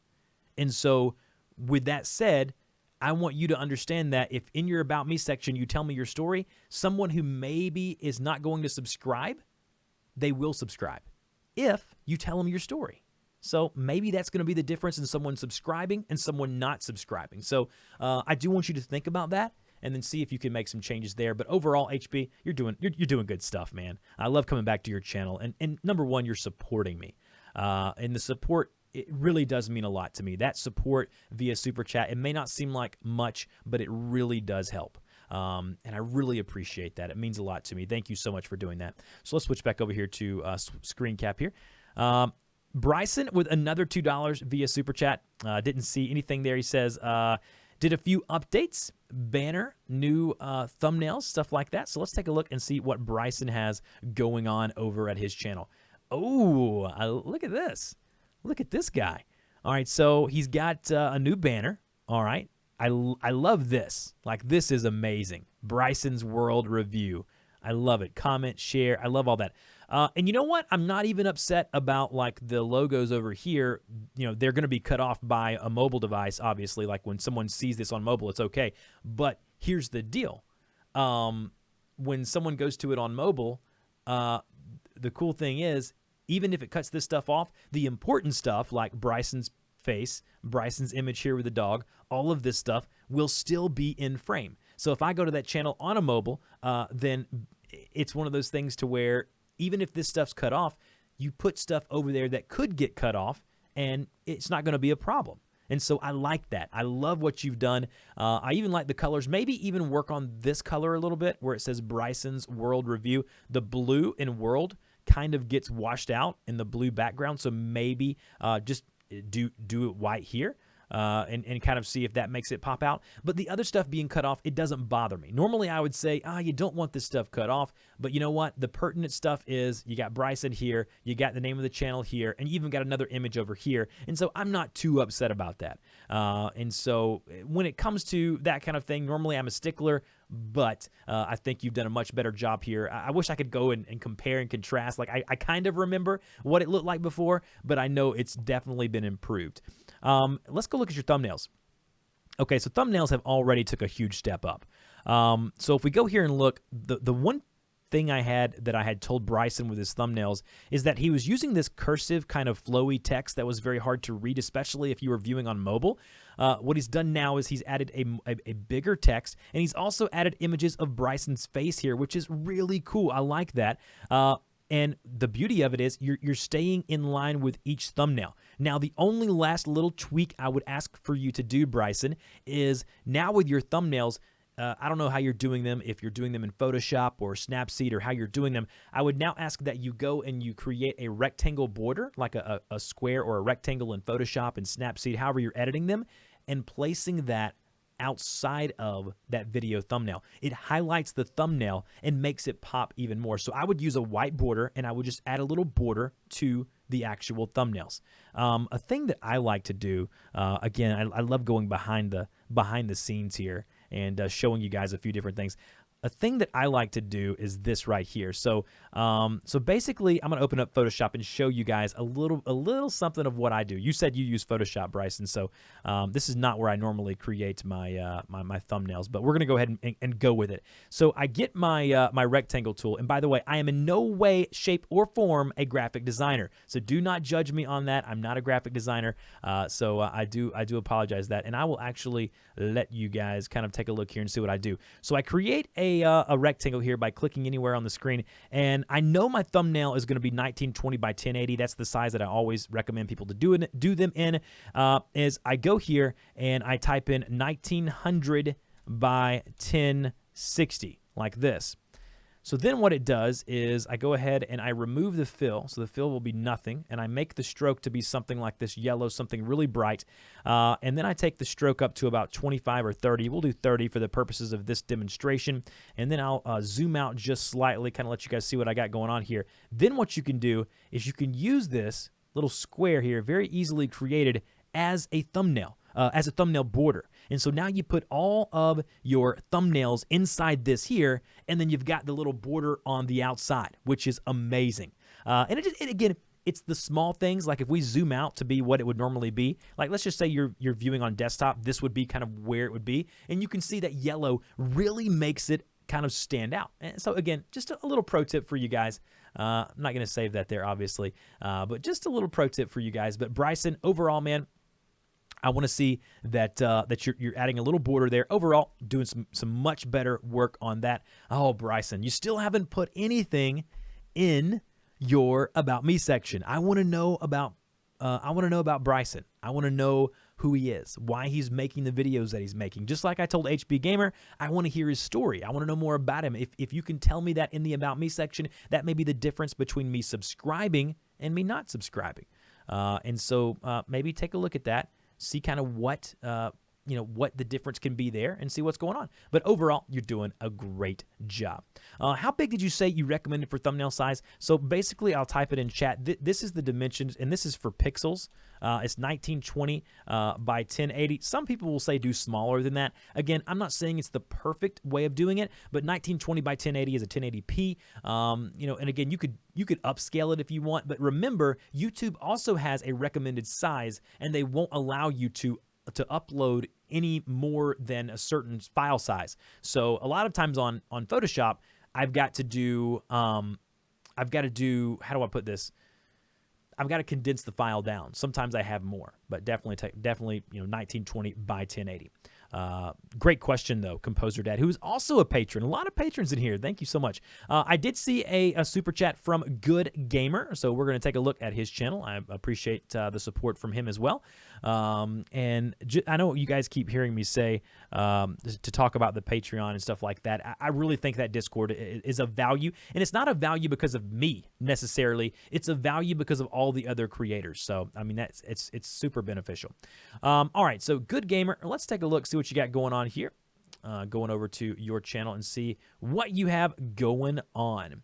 And so with that said, I want you to understand that if in your About Me section you tell me your story, someone who maybe is not going to subscribe, they will subscribe if you tell them your story. So maybe that's going to be the difference in someone subscribing and someone not subscribing. So I do want you to think about that and then see if you can make some changes there. But overall, HB, you're doing good stuff, man. I love coming back to your channel. And number one, you're supporting me. And the support, it really does mean a lot to me. That support via Super Chat, it may not seem like much, but it really does help. And I really appreciate that. It means a lot to me. Thank you so much for doing that. So let's switch back over here to Screencap here. Bryson with another $2 via Super Chat. Didn't see anything there. He says, did a few updates, banner, new thumbnails, stuff like that. So let's take a look and see what Bryson has going on over at his channel. Oh, look at this. Look at this guy. All right, so he's got a new banner. All right. I love this. Like, this is amazing. Bryson's World Review. I love it. Comment, share. I love all that. And you know what? I'm not even upset about, like, the logos over here. You know, they're going to be cut off by a mobile device, obviously. Like, when someone sees this on mobile, it's okay. But here's the deal. When someone goes to it on mobile, the cool thing is, even if it cuts this stuff off, the important stuff, like Bryson's face, Bryson's image here with the dog, all of this stuff will still be in frame. So if I go to that channel on a mobile, then it's one of those things to where even if this stuff's cut off, you put stuff over there that could get cut off, and it's not going to be a problem. And so I like that. I love what you've done. I even like the colors. Maybe even work on this color a little bit where it says Bryson's World Review. The blue in World kind of gets washed out in the blue background, so maybe just do it white here. And kind of see if that makes it pop out. But the other stuff being cut off, it doesn't bother me. Normally, I would say, you don't want this stuff cut off. But you know what? The pertinent stuff is you got Bryson here, you got the name of the channel here, and you even got another image over here. And so I'm not too upset about that. And so when it comes to that kind of thing, normally I'm a stickler. But I think you've done a much better job here. I wish I could go and compare and contrast. Like I kind of remember what it looked like before, but I know it's definitely been improved. Let's go look at your thumbnails. Okay, so thumbnails have already took a huge step up. So if we go here and look, the one thing I had told Bryson with his thumbnails is that he was using this cursive kind of flowy text that was very hard to read, especially if you were viewing on mobile. What he's done now is he's added a bigger text, and he's also added images of Bryson's face here, which is really cool. I like that. And the beauty of it is you're staying in line with each thumbnail. Now, the only last little tweak I would ask for you to do, Bryson, is now with your thumbnails, I don't know how you're doing them, if you're doing them in Photoshop or Snapseed or how you're doing them. I would now ask that you go and you create a rectangle border, like a square or a rectangle in Photoshop and Snapseed, however you're editing them, and placing that outside of that video thumbnail. It highlights the thumbnail and makes it pop even more. So I would use a white border, and I would just add a little border to the actual thumbnails. A thing that I like to do, again, I love going behind the scenes here and showing you guys a few different things. A thing that I like to do is this right here. So basically, I'm going to open up Photoshop and show you guys a little something of what I do. You said you use Photoshop, Bryson, so this is not where I normally create my my thumbnails, but we're going to go ahead and go with it. So I get my my rectangle tool, and by the way, I am in no way, shape, or form a graphic designer. So do not judge me on that. I'm not a graphic designer, so I do apologize that, and I will actually let you guys kind of take a look here and see what I do. So I create a rectangle here by clicking anywhere on the screen, and I know my thumbnail is going to be 1920 by 1080. That's the size that I always recommend people to do them in. Is I go here and I type in 1900 by 1060 like this. So then what it does is I go ahead and I remove the fill, so the fill will be nothing, and I make the stroke to be something like this yellow, something really bright, and then I take the stroke up to about 25 or 30. We'll do 30 for the purposes of this demonstration, and then I'll zoom out just slightly, kind of let you guys see what I got going on here. Then what you can do is you can use this little square here, very easily created, as a thumbnail. As a thumbnail border. And so now you put all of your thumbnails inside this here, and then you've got the little border on the outside, which is amazing. And again, it's the small things, like if we zoom out to be what it would normally be, like let's just say you're viewing on desktop, this would be kind of where it would be, and you can see that yellow really makes it kind of stand out. And so again, just a little pro tip for you guys. I'm not going to save that there, obviously, but just a little pro tip for you guys. But Bryson, overall, man, I want to see that you're adding a little border there. Overall, doing some much better work on that. Oh, Bryson, you still haven't put anything in your About Me section. I want to know about Bryson. I want to know who he is, why he's making the videos that he's making. Just like I told HB Gamer, I want to hear his story. I want to know more about him. If you can tell me that in the About Me section, that may be the difference between me subscribing and me not subscribing. And so maybe take a look at that. See kind of what what the difference can be there, and see what's going on. But overall, you're doing a great job. How big did you say you recommended for thumbnail size? So basically, I'll type it in chat. This is the dimensions, and this is for pixels. It's 1920 by 1080. Some people will say do smaller than that. Again, I'm not saying it's the perfect way of doing it, but 1920 by 1080 is a 1080p. And again, you could upscale it if you want, but remember, YouTube also has a recommended size, and they won't allow you to upload any more than a certain file size. So a lot of times on Photoshop, I've got to do, how do I put this? I've got to condense the file down. Sometimes I have more, but definitely 1920 by 1080. Great question, though, Composer Dad, who's also a patron. A lot of patrons in here. Thank you so much. I did see a super chat from Good Gamer, so we're going to take a look at his channel. I appreciate the support from him as well. And I know you guys keep hearing me say to talk about the Patreon and stuff like that. I really think that Discord is of value, and it's not a value because of me necessarily. It's a value because of all the other creators. So I mean, it's super beneficial. All right, so Good Gamer, let's take a look, see what you got going on here. Going over to your channel and see what you have going on.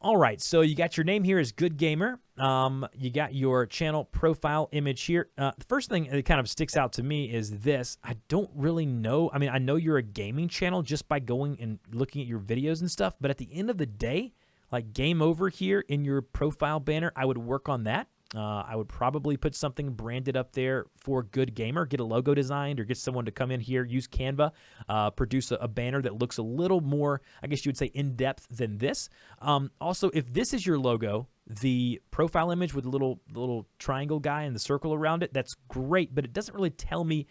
All right, so you got your name here is Good Gamer. You got your channel profile image here. The first thing that kind of sticks out to me is this. I don't really know. I mean, I know you're a gaming channel just by going and looking at your videos and stuff, but at the end of the day, like game over here in your profile banner, I would work on that. I would probably put something branded up there for Good Gamer, get a logo designed, or get someone to come in here, use Canva, produce a banner that looks a little more, I guess you would say, in-depth than this. Also, if this is your logo, the profile image with the little triangle guy and the circle around it, that's great, but it doesn't really tell me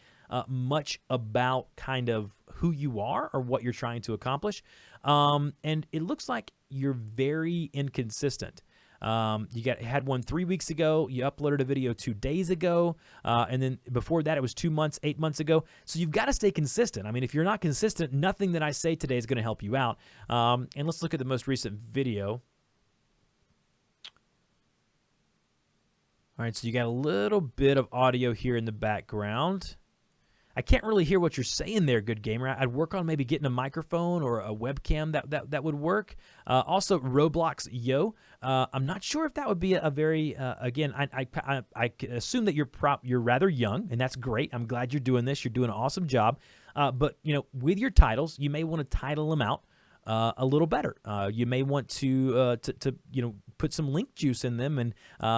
much about kind of who you are or what you're trying to accomplish. And it looks like you're very inconsistent. You had one 3 weeks ago, you uploaded a video 2 days ago, and then before that it was 2 months, 8 months ago. So you've got to stay consistent. I mean, if you're not consistent, nothing that I say today is going to help you out. And let's look at the most recent video. All right, so you got a little bit of audio here in the background. I can't really hear what you're saying there, Good Gamer. I'd work on maybe getting a microphone or a webcam that would work. Also, Roblox Yo. I'm not sure if that would be a very again. I assume that you're rather young, and that's great. I'm glad you're doing this. You're doing an awesome job. But you know, with your titles, you may want to title them out a little better. You may want to you know, put some link juice in them, and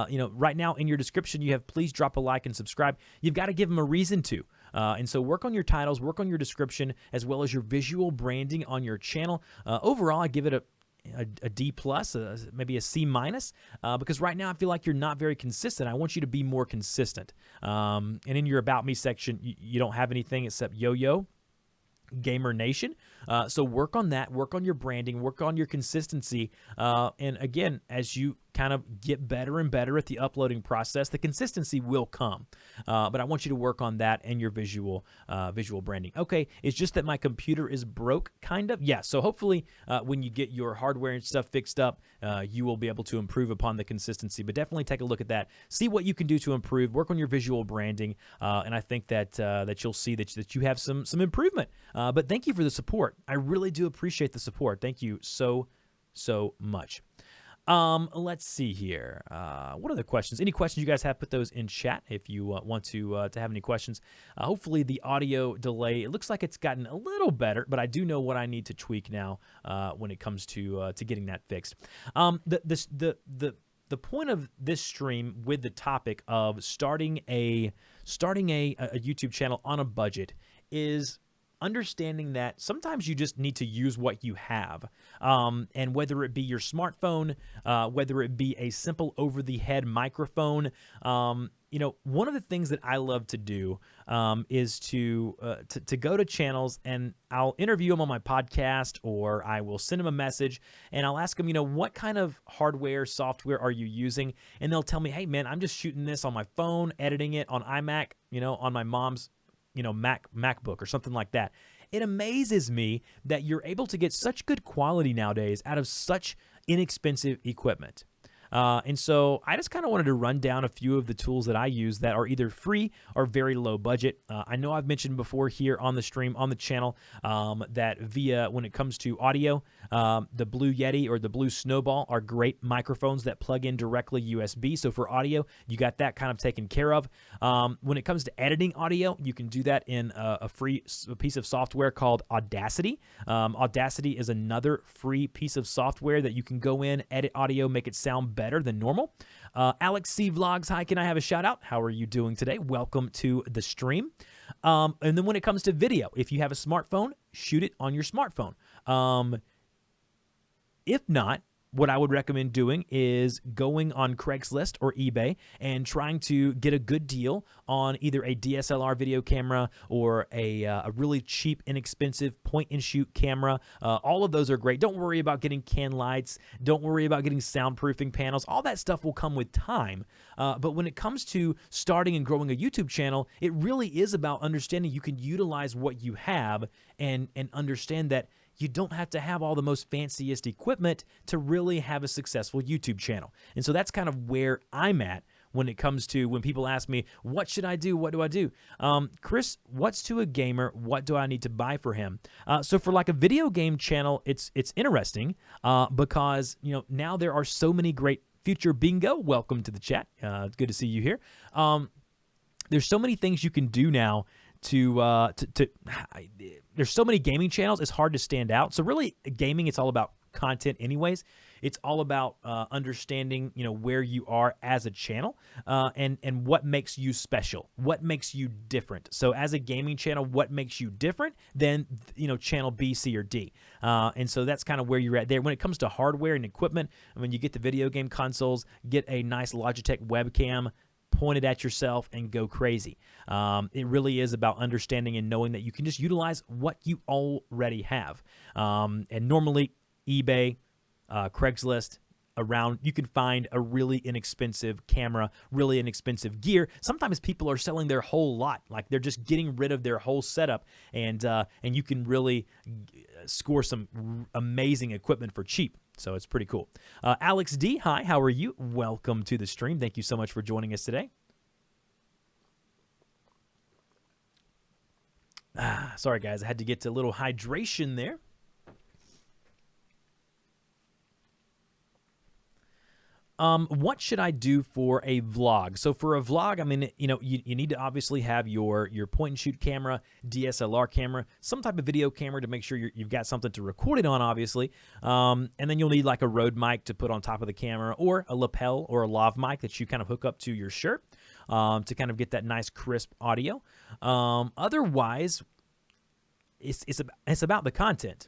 you know, right now in your description you have please drop a like and subscribe. You've got to give them a reason to. And so work on your titles, work on your description, as well as your visual branding on your channel. Overall, I give it a D plus, maybe a C minus, because right now I feel like you're not very consistent. I want you to be more consistent. And in your About Me section, you don't have anything except Yo-Yo Gamer Nation. So work on that, work on your branding, work on your consistency. And again, as you kind of get better and better at the uploading process, the consistency will come. But I want you to work on that and your visual branding. Okay, it's just that my computer is broke, kind of. Yeah, so hopefully when you get your hardware and stuff fixed up, you will be able to improve upon the consistency. But definitely take a look at that. See what you can do to improve. Work on your visual branding, and I think that that you'll see that you have some improvement. But thank you for the support. I really do appreciate the support. Thank you so much. Let's see here. What are the questions? Any questions you guys have, put those in chat if you want to have any questions. Hopefully the audio delay, it looks like it's gotten a little better, but I do know what I need to tweak now when it comes to getting that fixed. The point of this stream with the topic of starting a YouTube channel on a budget is understanding that sometimes you just need to use what you have, and whether it be your smartphone, whether it be a simple over-the-head microphone, you know, one of the things that I love to do is to go to channels, and I'll interview them on my podcast, or I will send them a message and I'll ask them, you know, what kind of hardware, software are you using? And they'll tell me, hey man, I'm just shooting this on my phone, editing it on iMac, you know, on my mom's, you know, MacBook or something like that. It amazes me that you're able to get such good quality nowadays out of such inexpensive equipment. And so I just kind of wanted to run down a few of the tools that I use that are either free or very low budget. I know I've mentioned before here on the stream, on the channel, that when it comes to audio, the Blue Yeti or the Blue Snowball are great microphones that plug in directly USB. So for audio, you got that kind of taken care of. When it comes to editing audio, you can do that in a free piece of software called Audacity. Audacity is another free piece of software that you can go in, edit audio, make it sound better than normal. Alex C Vlogs, hi, can I have a shout out? How are you doing today? Welcome to the stream. And then when it comes to video, if you have a smartphone, shoot it on your smartphone. If not, what I would recommend doing is going on Craigslist or eBay and trying to get a good deal on either a DSLR video camera or a really cheap, inexpensive point-and-shoot camera. All of those are great. Don't worry about getting can lights. Don't worry about getting soundproofing panels. All that stuff will come with time. But when it comes to starting and growing a YouTube channel, it really is about understanding you can utilize what you have and understand that you don't have to have all the most fanciest equipment to really have a successful YouTube channel. And so that's kind of where I'm at when it comes to when people ask me, what should I do? What do I do? Chris, what's to a gamer? What do I need to buy for him? So for like a video game channel, it's interesting because, you know, now there are so many great Future Bingo. Welcome to the chat. It's good to see you here. There's so many things you can do now there's so many gaming channels, it's hard to stand out. So really gaming, it's all about content anyways. It's all about understanding, you know, where you are as a channel and what makes you special, what makes you different. So as a gaming channel, what makes you different than, you know, channel B, C, or D? And so that's kind of where you're at there. When it comes to hardware and equipment, when you get the video game consoles, get a nice Logitech webcam, point it at yourself and go crazy. It really is about understanding and knowing that you can just utilize what you already have. And normally eBay, Craigslist, around, you can find a really inexpensive camera, really inexpensive gear. Sometimes people are selling their whole lot, like they're just getting rid of their whole setup, and you can really score some amazing equipment for cheap. So it's pretty cool. Alex D, hi, how are you? Welcome to the stream. Thank you so much for joining us today. Sorry, guys, I had to get a little hydration there. What should I do for a vlog? So for a vlog, I mean, you know, you need to obviously have your point and shoot camera, DSLR camera, some type of video camera to make sure you've got something to record it on, obviously. And then you'll need like a Rode mic to put on top of the camera, or a lapel or a lav mic that you kind of hook up to your shirt to kind of get that nice crisp audio. Otherwise, it's about the content.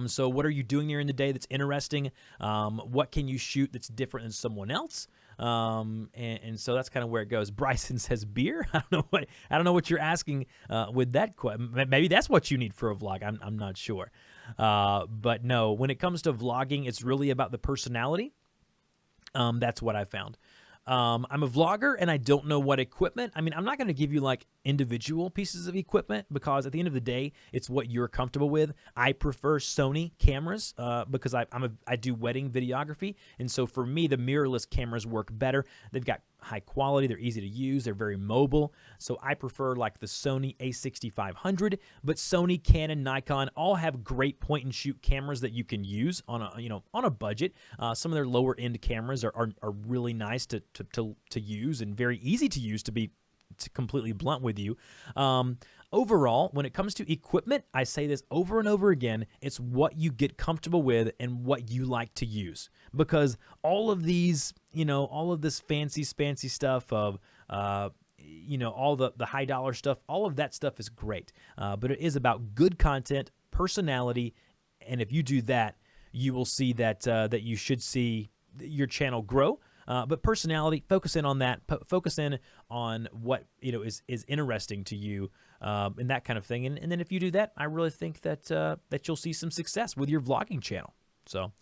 So what are you doing during the day that's interesting? What can you shoot that's different than someone else? And so that's kind of where it goes. Bryson says beer. I don't know what you're asking with that question. Maybe that's what you need for a vlog. I'm not sure. But no, when it comes to vlogging, it's really about the personality. That's what I found. I'm a vlogger and I don't know what equipment. I mean, I'm not going to give you like individual pieces of equipment because at the end of the day, it's what you're comfortable with. I prefer Sony cameras because I do wedding videography. And so for me, the mirrorless cameras work better. They've got high quality. They're easy to use. They're very mobile. So I prefer like the Sony a6500, but Sony, Canon, Nikon all have great point and shoot cameras that you can use on a budget. Some of their lower end cameras are really nice to use and very easy to use, to be completely blunt with you. Overall, when it comes to equipment, I say this over and over again, it's what you get comfortable with and what you like to use. Because all of these, all of this fancy stuff of, all the high dollar stuff, all of that stuff is great. But it is about good content, personality, and if you do that, you will see that that you should see your channel grow. But personality, focus in on that. Focus in on what is interesting to you, and that kind of thing. And then if you do that, I really think that that you'll see some success with your vlogging channel. So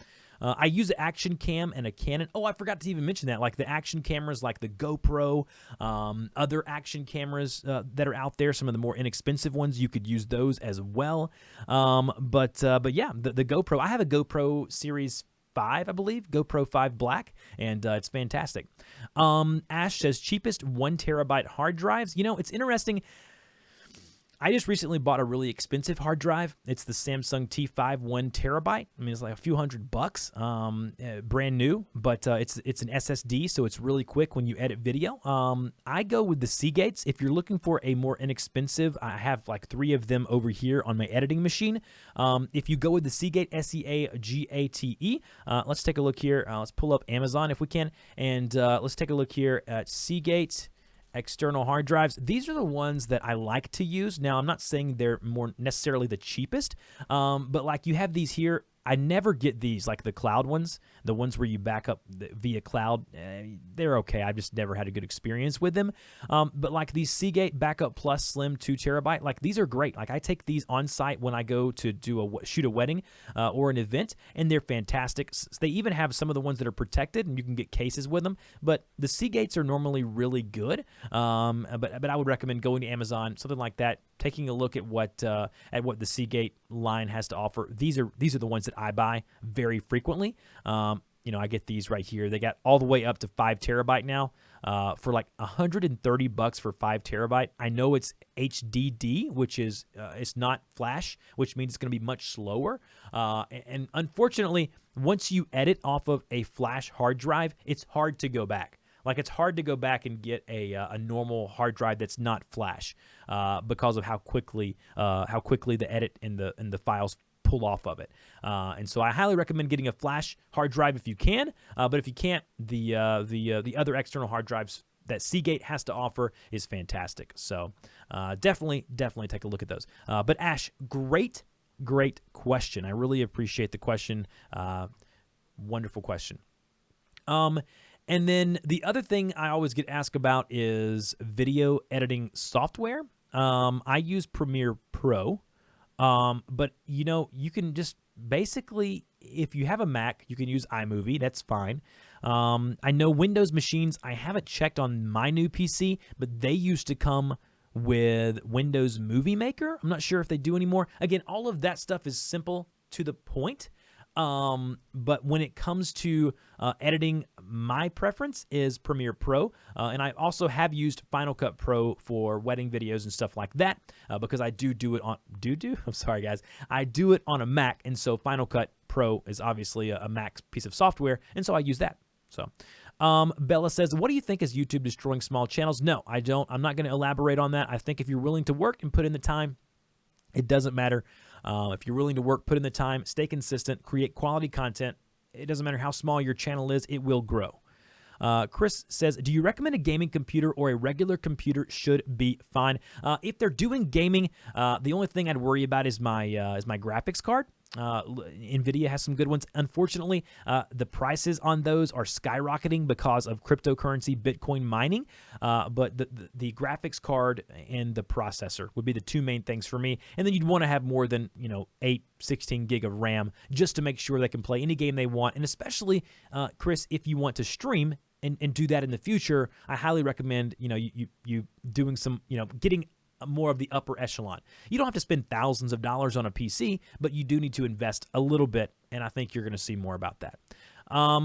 I use an action cam and a Canon. Oh, I forgot to even mention that. Like the action cameras, like the GoPro, other action cameras that are out there. Some of the more inexpensive ones, you could use those as well. But yeah, the GoPro. I have a GoPro Series 5, I believe, GoPro 5 Black, and it's fantastic. Ash says cheapest 1 terabyte hard drives. It's interesting. I just recently bought a really expensive hard drive. It's the Samsung T5 1 terabyte. I mean, it's like a few $100, brand new, but it's an SSD, so it's really quick when you edit video. I go with the Seagates. If you're looking for a more inexpensive, I have like 3 of them over here on my editing machine. If you go with the Seagate, SEAGATE, let's take a look here. Let's pull up Amazon if we can, and let's take a look here at Seagate external hard drives. These are the ones that I like to use. Now, I'm not saying they're more necessarily the cheapest, but like you have these here. I never get these, like the cloud ones, the ones where you back up via cloud. They're okay. I've just never had a good experience with them. But like these Seagate Backup Plus Slim 2 terabyte, like these are great. Like I take these on site when I go to shoot a wedding or an event, and they're fantastic. They even have some of the ones that are protected, and you can get cases with them. But the Seagates are normally really good. But I would recommend going to Amazon, something like that, taking a look at what the Seagate line has to offer. These are the ones that I buy very frequently. I get these right here. They got all the way up to 5 terabyte now for like $130 for 5 terabyte. I know it's HDD, which is it's not flash, which means it's going to be much slower. And unfortunately, once you edit off of a flash hard drive, it's hard to go back. Like it's hard to go back and get a normal hard drive that's not flash because of how quickly the edit and the files pull off of it. And so I highly recommend getting a flash hard drive if you can. But if you can't, the other external hard drives that Seagate has to offer is fantastic. So definitely take a look at those. But Ash, great question. I really appreciate the question. Wonderful question. And then the other thing I always get asked about is video editing software. I use Premiere Pro, but you can just basically, if you have a Mac, you can use iMovie. That's fine. I know Windows machines, I haven't checked on my new PC, but they used to come with Windows Movie Maker. I'm not sure if they do anymore. Again, all of that stuff is simple to the point. But when it comes to editing, my preference is Premiere Pro, and I also have used Final Cut Pro for wedding videos and stuff like that because I do it on I'm sorry guys, I do it on a Mac, and so Final Cut Pro is obviously a Mac piece of software, and so I use that. So Bella says, what do you think is YouTube destroying small channels? No, I don't. I'm not going to elaborate on that. I think if you're willing to work and put in the time, it doesn't matter. If you're willing to work, put in the time, stay consistent, create quality content, it doesn't matter how small your channel is, it will grow. Chris says, do you recommend a gaming computer or a regular computer should be fine? If they're doing gaming, the only thing I'd worry about is my graphics card. NVIDIA has some good ones. Unfortunately, the prices on those are skyrocketing because of cryptocurrency Bitcoin mining. But the graphics card and the processor would be the two main things for me. And then you'd want to have more than 16 gig of RAM just to make sure they can play any game they want. And especially, Chris, if you want to stream and do that in the future, I highly recommend you doing some getting more of the upper echelon. You don't have to spend thousands of dollars on a PC, but you do need to invest a little bit, and I think you're going to see more about that.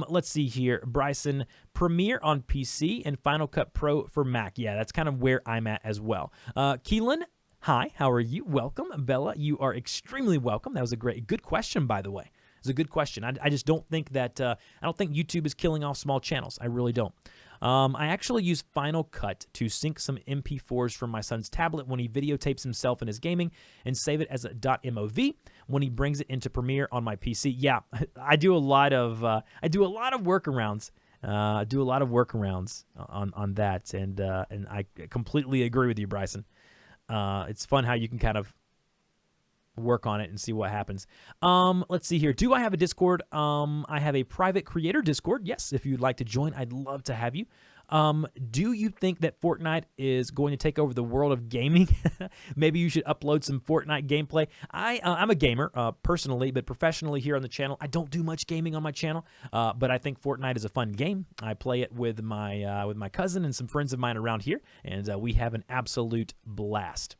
Let's see here. Bryson, Premiere on PC and Final Cut Pro for Mac. Yeah, that's kind of where I'm at as well. Keelan, hi, how are you? Welcome. Bella, you are extremely welcome. That was a good question, by the way. It's a good question. I just don't think that I don't think YouTube is killing off small channels. I really don't. I actually use Final Cut to sync some MP4s from my son's tablet when he videotapes himself in his gaming and save it as a .mov when he brings it into Premiere on my PC. Yeah, I do a lot of workarounds. On that, and I completely agree with you, Bryson. It's fun how you can kind of work on it and see what happens. Let's see here. Do I have a Discord? I have a private creator Discord. Yes, if you'd like to join, I'd love to have you. Do you think that Fortnite is going to take over the world of gaming? Maybe you should upload some Fortnite gameplay. I'm a gamer personally, but professionally here on the channel, I don't do much gaming on my channel. But I think Fortnite is a fun game. I play it with my cousin and some friends of mine around here, and we have an absolute blast.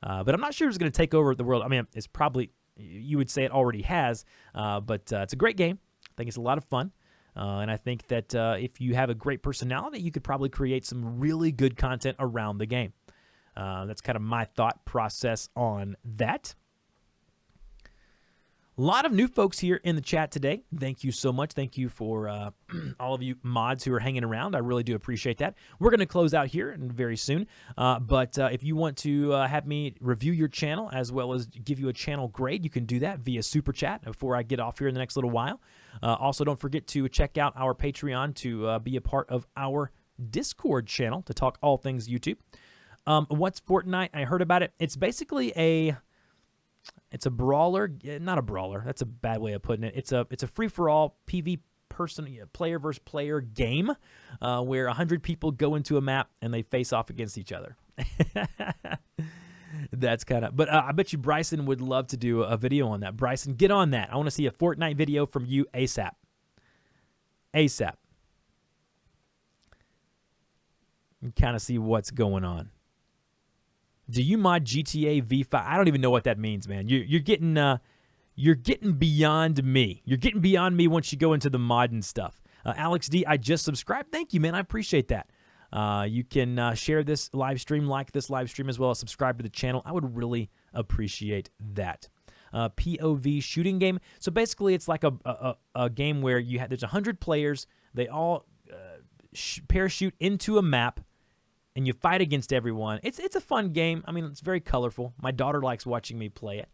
But I'm not sure it's going to take over the world. I mean, it's probably, you would say it already has, but it's a great game. I think it's a lot of fun. And I think that if you have a great personality, you could probably create some really good content around the game. That's kind of my thought process on that. A lot of new folks here in the chat today. Thank you so much. Thank you for all of you mods who are hanging around. I really do appreciate that. We're going to close out here and very soon. But if you want to have me review your channel as well as give you a channel grade, you can do that via Super Chat before I get off here in the next little while. Also, don't forget to check out our Patreon to be a part of our Discord channel to talk all things YouTube. What's Fortnite? I heard about it. It's basically It's a brawler, not a brawler. That's a bad way of putting it. It's a free-for-all PvP player versus player game where 100 people go into a map and they face off against each other. That's kind of, but I bet you Bryson would love to do a video on that. Bryson, get on that. I want to see a Fortnite video from you ASAP. ASAP. And kind of see what's going on. Do you mod GTA V5? I don't even know what that means, man. You're getting beyond me. You're getting beyond me once you go into the mod and stuff. Alex D, I just subscribed. Thank you, man. I appreciate that. You can share this live stream, like this live stream, as well as subscribe to the channel. I would really appreciate that. POV shooting game. So basically, it's like a game where there's 100 players. They all parachute into a map, and you fight against everyone. It's a fun game. I mean, it's very colorful. My daughter likes watching me play it.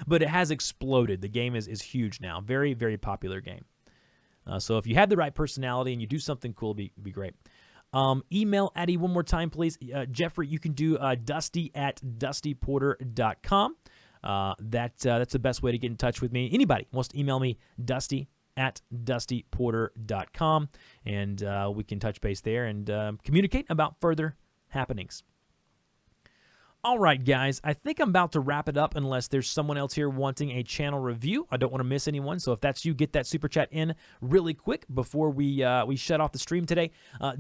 But it has exploded. The game is huge now. Very, very popular game. So if you have the right personality and you do something cool, it'd be great. Email Addie one more time, please. Jeffrey, you can do dusty@dustyporter.com. That's the best way to get in touch with me. Anybody wants to email me, dusty@dustyporter.com, and we can touch base there and communicate about further happenings. All right, guys, I think I'm about to wrap it up unless there's someone else here wanting a channel review. I don't want to miss anyone, so if that's you, get that super chat in really quick before we shut off the stream today.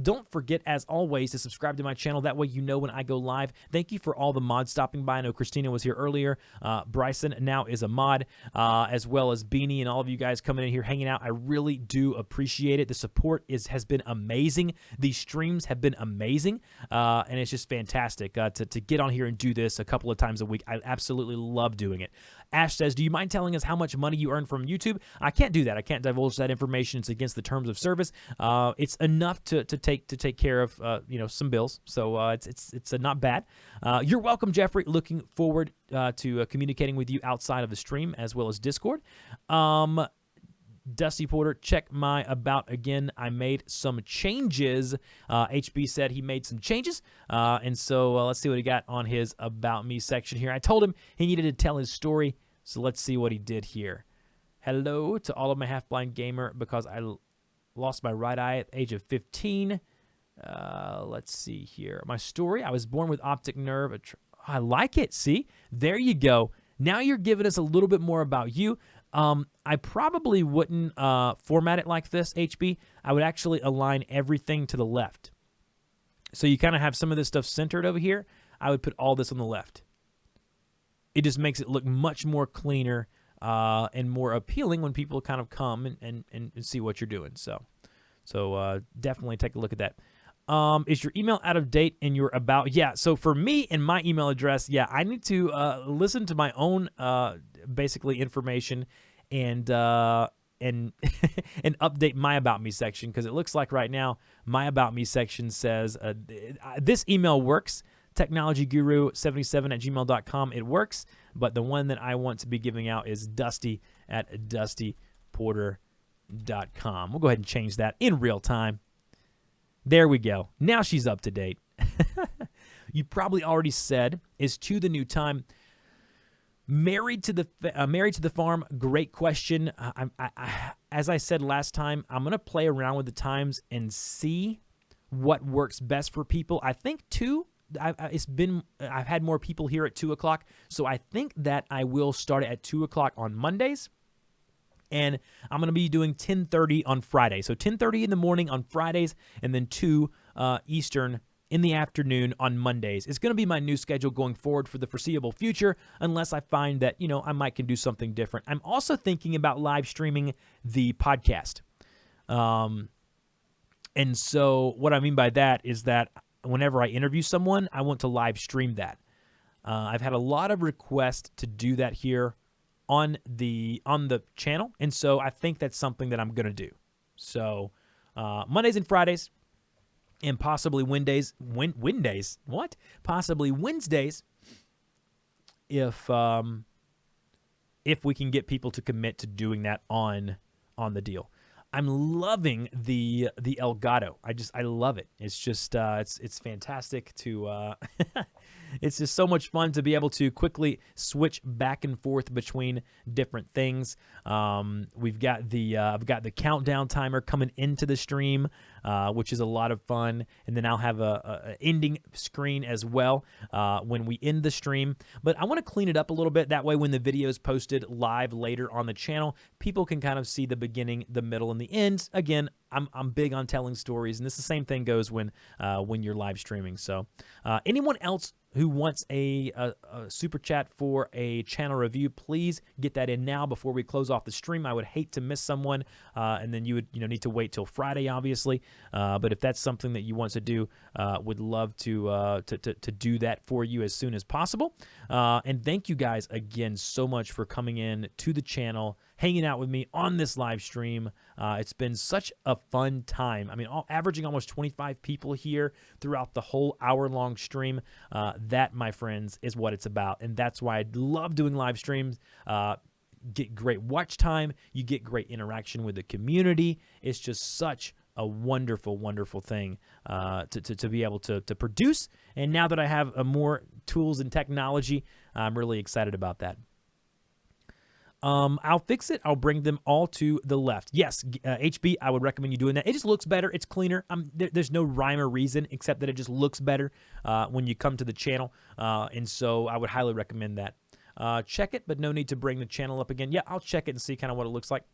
Don't forget, as always, to subscribe to my channel. That way you know when I go live. Thank you for all the mods stopping by. I know Kristina was here earlier. Bryson now is a mod, as well as Beanie and all of you guys coming in here, hanging out. I really do appreciate it. The support has been amazing. These streams have been amazing, and it's just fantastic to get on here and do this a couple of times a week. I absolutely love doing it. Ash says, do you mind telling us how much money you earn from YouTube? I can't do that. I can't divulge that information. It's against the terms of service. It's enough to take care of some bills. So it's not bad. You're welcome, Jeffrey. Looking forward to communicating with you outside of the stream as well as Discord. Dusty Porter, check my about again. I made some changes. HB said he made some changes. And so let's see what he got on his about me section here. I told him he needed to tell his story. So let's see what he did here. Hello to all of my half-blind gamer because I lost my right eye at the age of 15. Let's see here. My story, I was born with optic nerve. I like it. See? There you go. Now you're giving us a little bit more about you. I probably wouldn't format it like this, HB. I would actually align everything to the left. So you kind of have some of this stuff centered over here. I would put all this on the left. It just makes it look much more cleaner and more appealing when people kind of come and see what you're doing. So definitely take a look at that. Is your email out of date in your about? Yeah, so for me and my email address, yeah, I need to listen to my own basically information and and update my about me section, because it looks like right now my about me section says this email works, technologyguru77@gmail.com. It works, but the one that I want to be giving out is dusty@dustyporter.com. We'll go ahead and change that in real time. There we go. Now she's up to date. You probably already said, is to the new time. Married to the farm. Great question. As I said last time, I'm gonna play around with the times and see what works best for people. I think I've had more people here at 2 o'clock, so I think that I will start at 2 o'clock on Mondays. And I'm going to be doing 10:30 on Friday. So 10:30 in the morning on Fridays, and then 2 Eastern in the afternoon on Mondays. It's going to be my new schedule going forward for the foreseeable future, unless I find that, I might can do something different. I'm also thinking about live streaming the podcast. And so what I mean by that is that whenever I interview someone, I want to live stream that. I've had a lot of requests to do that here on the channel, and so I think that's something that I'm gonna do. So Mondays and Fridays, and possibly Wednesdays. What? Possibly Wednesdays, if we can get people to commit to doing that on the deal. I'm loving the Elgato. I love it. It's just it's fantastic to it's just so much fun to be able to quickly switch back and forth between different things. We've got the I've got the countdown timer coming into the stream, which is a lot of fun, and then I'll have a ending screen as well when we end the stream. But I want to clean it up a little bit. That way, when the video is posted live later on the channel, people can kind of see the beginning, the middle, and the end. Again, I'm big on telling stories, and this the same thing goes when you're live streaming. So, anyone else who wants a super chat for a channel review, please get that in now before we close off the stream. I would hate to miss someone, and then you would need to wait till Friday, obviously. But if that's something that you want to do, would love to do that for you as soon as possible. And thank you guys again so much for coming in to the channel, hanging out with me on this live stream. It's been such a fun time. I mean, averaging almost 25 people here throughout the whole hour-long stream. That, my friends, is what it's about, and that's why I love doing live streams. Get great watch time. You get great interaction with the community. It's just such a wonderful, wonderful thing to be able to produce. And now that I have more tools and technology, I'm really excited about that. I'll fix it. I'll bring them all to the left. Yes, HB, I would recommend you doing that. It just looks better. It's cleaner. There's no rhyme or reason except that it just looks better when you come to the channel. And so I would highly recommend that. Check it, but no need to bring the channel up again. Yeah, I'll check it and see kind of what it looks like.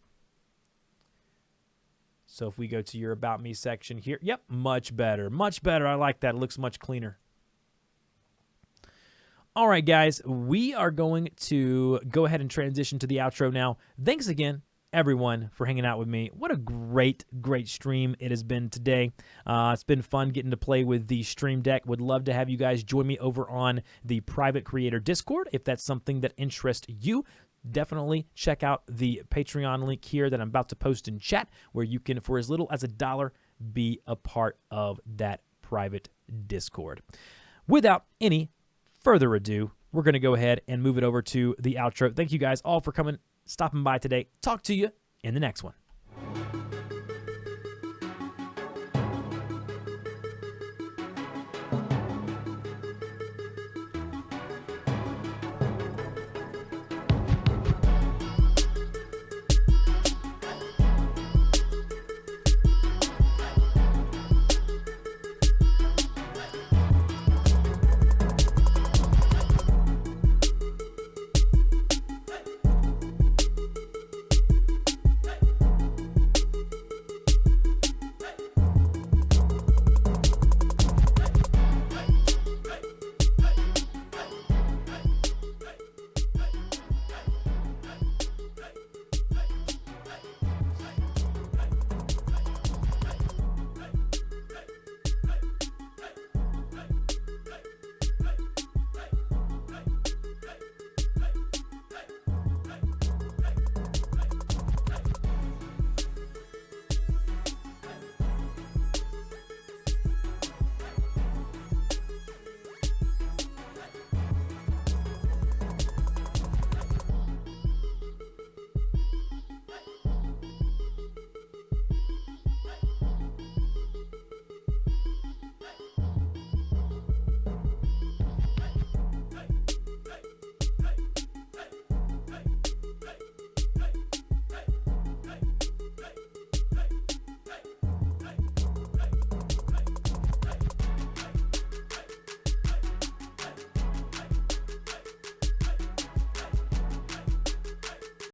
So if we go to your About Me section here, yep, much better. Much better. I like that. It looks much cleaner. All right, guys, we are going to go ahead and transition to the outro now. Thanks again, everyone, for hanging out with me. What a great, great stream it has been today. It's been fun getting to play with the Stream Deck. Would love to have you guys join me over on the private creator Discord if that's something that interests you. Definitely check out the Patreon link here that I'm about to post in chat, where you can, for as little as $1, be a part of that private Discord. Without any further ado, we're going to go ahead and move it over to the outro. Thank you guys all for stopping by today. Talk to you in the next one.